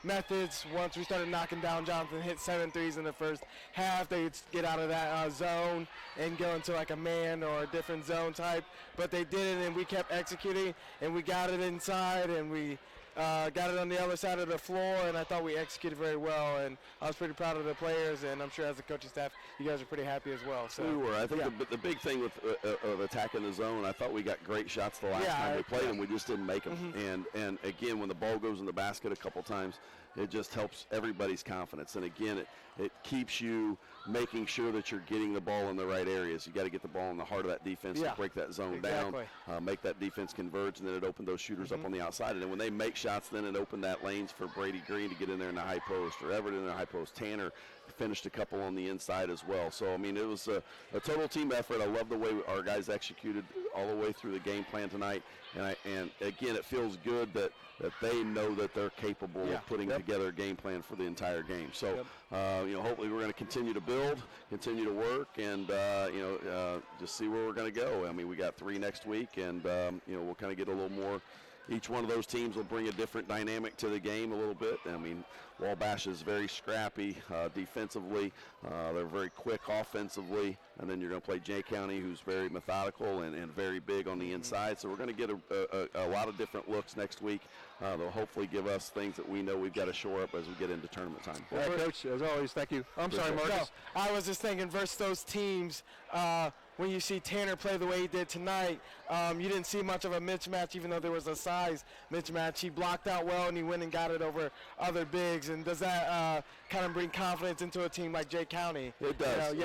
C: methods once we started knocking down Jonathan. Hit 7 threes in the first half. They would get out of that zone and go into like a man or a different zone type. But they didn't, and we kept executing, and we got it inside, and we got it on the other side of the floor, and I thought we executed very well, and I was pretty proud of the players, and I'm sure as a coaching staff, you guys are pretty happy as well. So
M: we were. I think the big thing with attacking the zone, I thought we got great shots the last time we played them. We just didn't make them. Mm-hmm. And again, when the ball goes in the basket a couple times, it just helps everybody's confidence. And again, it keeps you making sure that you're getting the ball in the right areas. You got to get the ball in the heart of that defense to break that zone down, make that defense converge, and then it opened those shooters up on the outside. And then when they make shots, then it opened that lanes for Brady Green to get in there in the high post, or Everett in the high post. Tanner finished a couple on the inside as well. So, I mean, it was a total team effort. I love the way our guys executed all the way through the game plan tonight. And again, it feels good that they know that they're capable of putting together a game plan for the entire game. So, hopefully we're going to continue to build, continue to work, and, just see where we're going to go. I mean, we got 3 next week, and, we'll kind of get a little more. Each one of those teams will bring a different dynamic to the game a little bit. I mean, Wabash is very scrappy defensively. They're very quick offensively. And then you're going to play Jay County, who's very methodical and very big on the inside. So we're going to get a lot of different looks next week. They'll hopefully give us things that we know we've got to shore up as we get into tournament time.
B: Well, Coach, as always, thank you. I'm sorry, Marcus.
C: No, I was just thinking versus those teams, when you see Tanner play the way he did tonight, you didn't see much of a mismatch, even though there was a size mismatch. He blocked out well, and he went and got it over other bigs. And does that kind of bring confidence into a team like Jay County?
M: It does.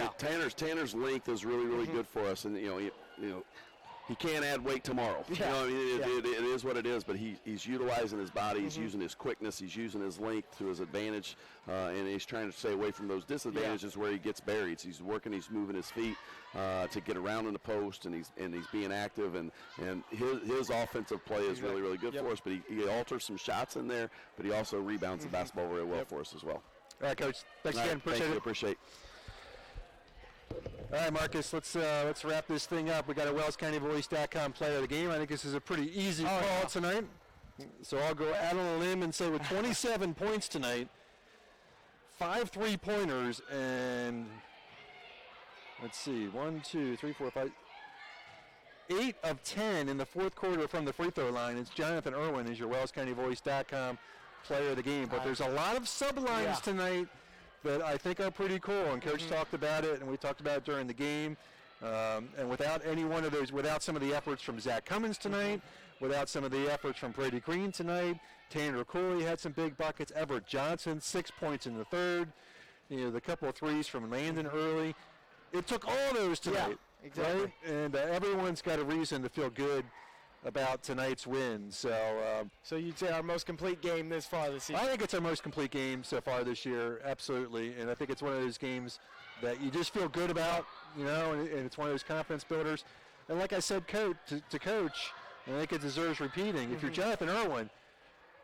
M: Tanner's length is really, really good for us, and he can't add weight tomorrow. It is what it is, but he's utilizing his body. He's using his quickness. He's using his length to his advantage, and he's trying to stay away from those disadvantages where he gets buried. So he's working. He's moving his feet to get around in the post, and he's being active. And his offensive play is really, really good for us. But he alters some shots in there, but he also rebounds the basketball very well for us as well.
B: All right, Coach. Thanks again. Appreciate it. All right, Marcus, let's wrap this thing up. We got a WellsCountyVoice.com player of the game. I think this is a pretty easy call tonight. So I'll go out on a limb and say with 27 points tonight, 5 3-pointers, and let's see, 1, 2, 3, 4, 5, 8 of 10 in the fourth quarter from the free throw line. It's Jonathan Irwin is your WellsCountyVoice.com player of the game. But there's a lot of sublines tonight that I think are pretty cool, and Coach talked about it, and we talked about it during the game. And without any one of those, without some of the efforts from Zach Cummins tonight, without some of the efforts from Brady Green tonight, Tanner Cooley had some big buckets. Everett Johnson, 6 points in the third. The couple of threes from Landon early. It took all those tonight.
C: Yeah, exactly.
B: Right? And everyone's got a reason to feel good about tonight's win. So
C: you'd say our most complete game this far this season?
B: I think it's our most complete game so far this year, absolutely. And I think it's one of those games that you just feel good about, and it's one of those confidence builders. And like I said, to Coach, and I think it deserves repeating, if you're Jonathan Irwin,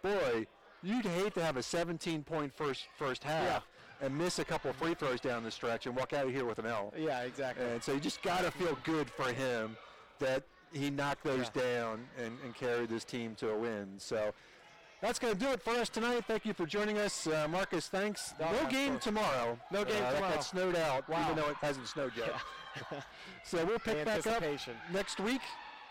B: boy, you'd hate to have a 17-point first half and miss a couple of free throws down the stretch and walk out of here with an L.
C: Yeah, exactly.
B: And so you just got to feel good for him that he knocked those down and carried this team to a win. So that's going to do it for us tonight. Thank you for joining us. Marcus, thanks. No game tomorrow.
C: No game tomorrow.
B: That got snowed out, even though it hasn't snowed yet. So we'll pick back up next week.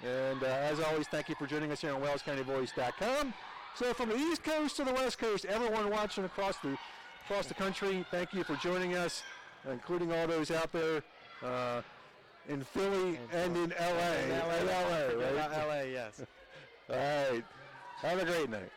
B: And as always, thank you for joining us here on WellsCountyVoice.com. So from the East Coast to the West Coast, everyone watching across the country, thank you for joining us, including all those out there in Philly and in L.A.
C: LA, right? LA, yes.
B: All right. Have a great night.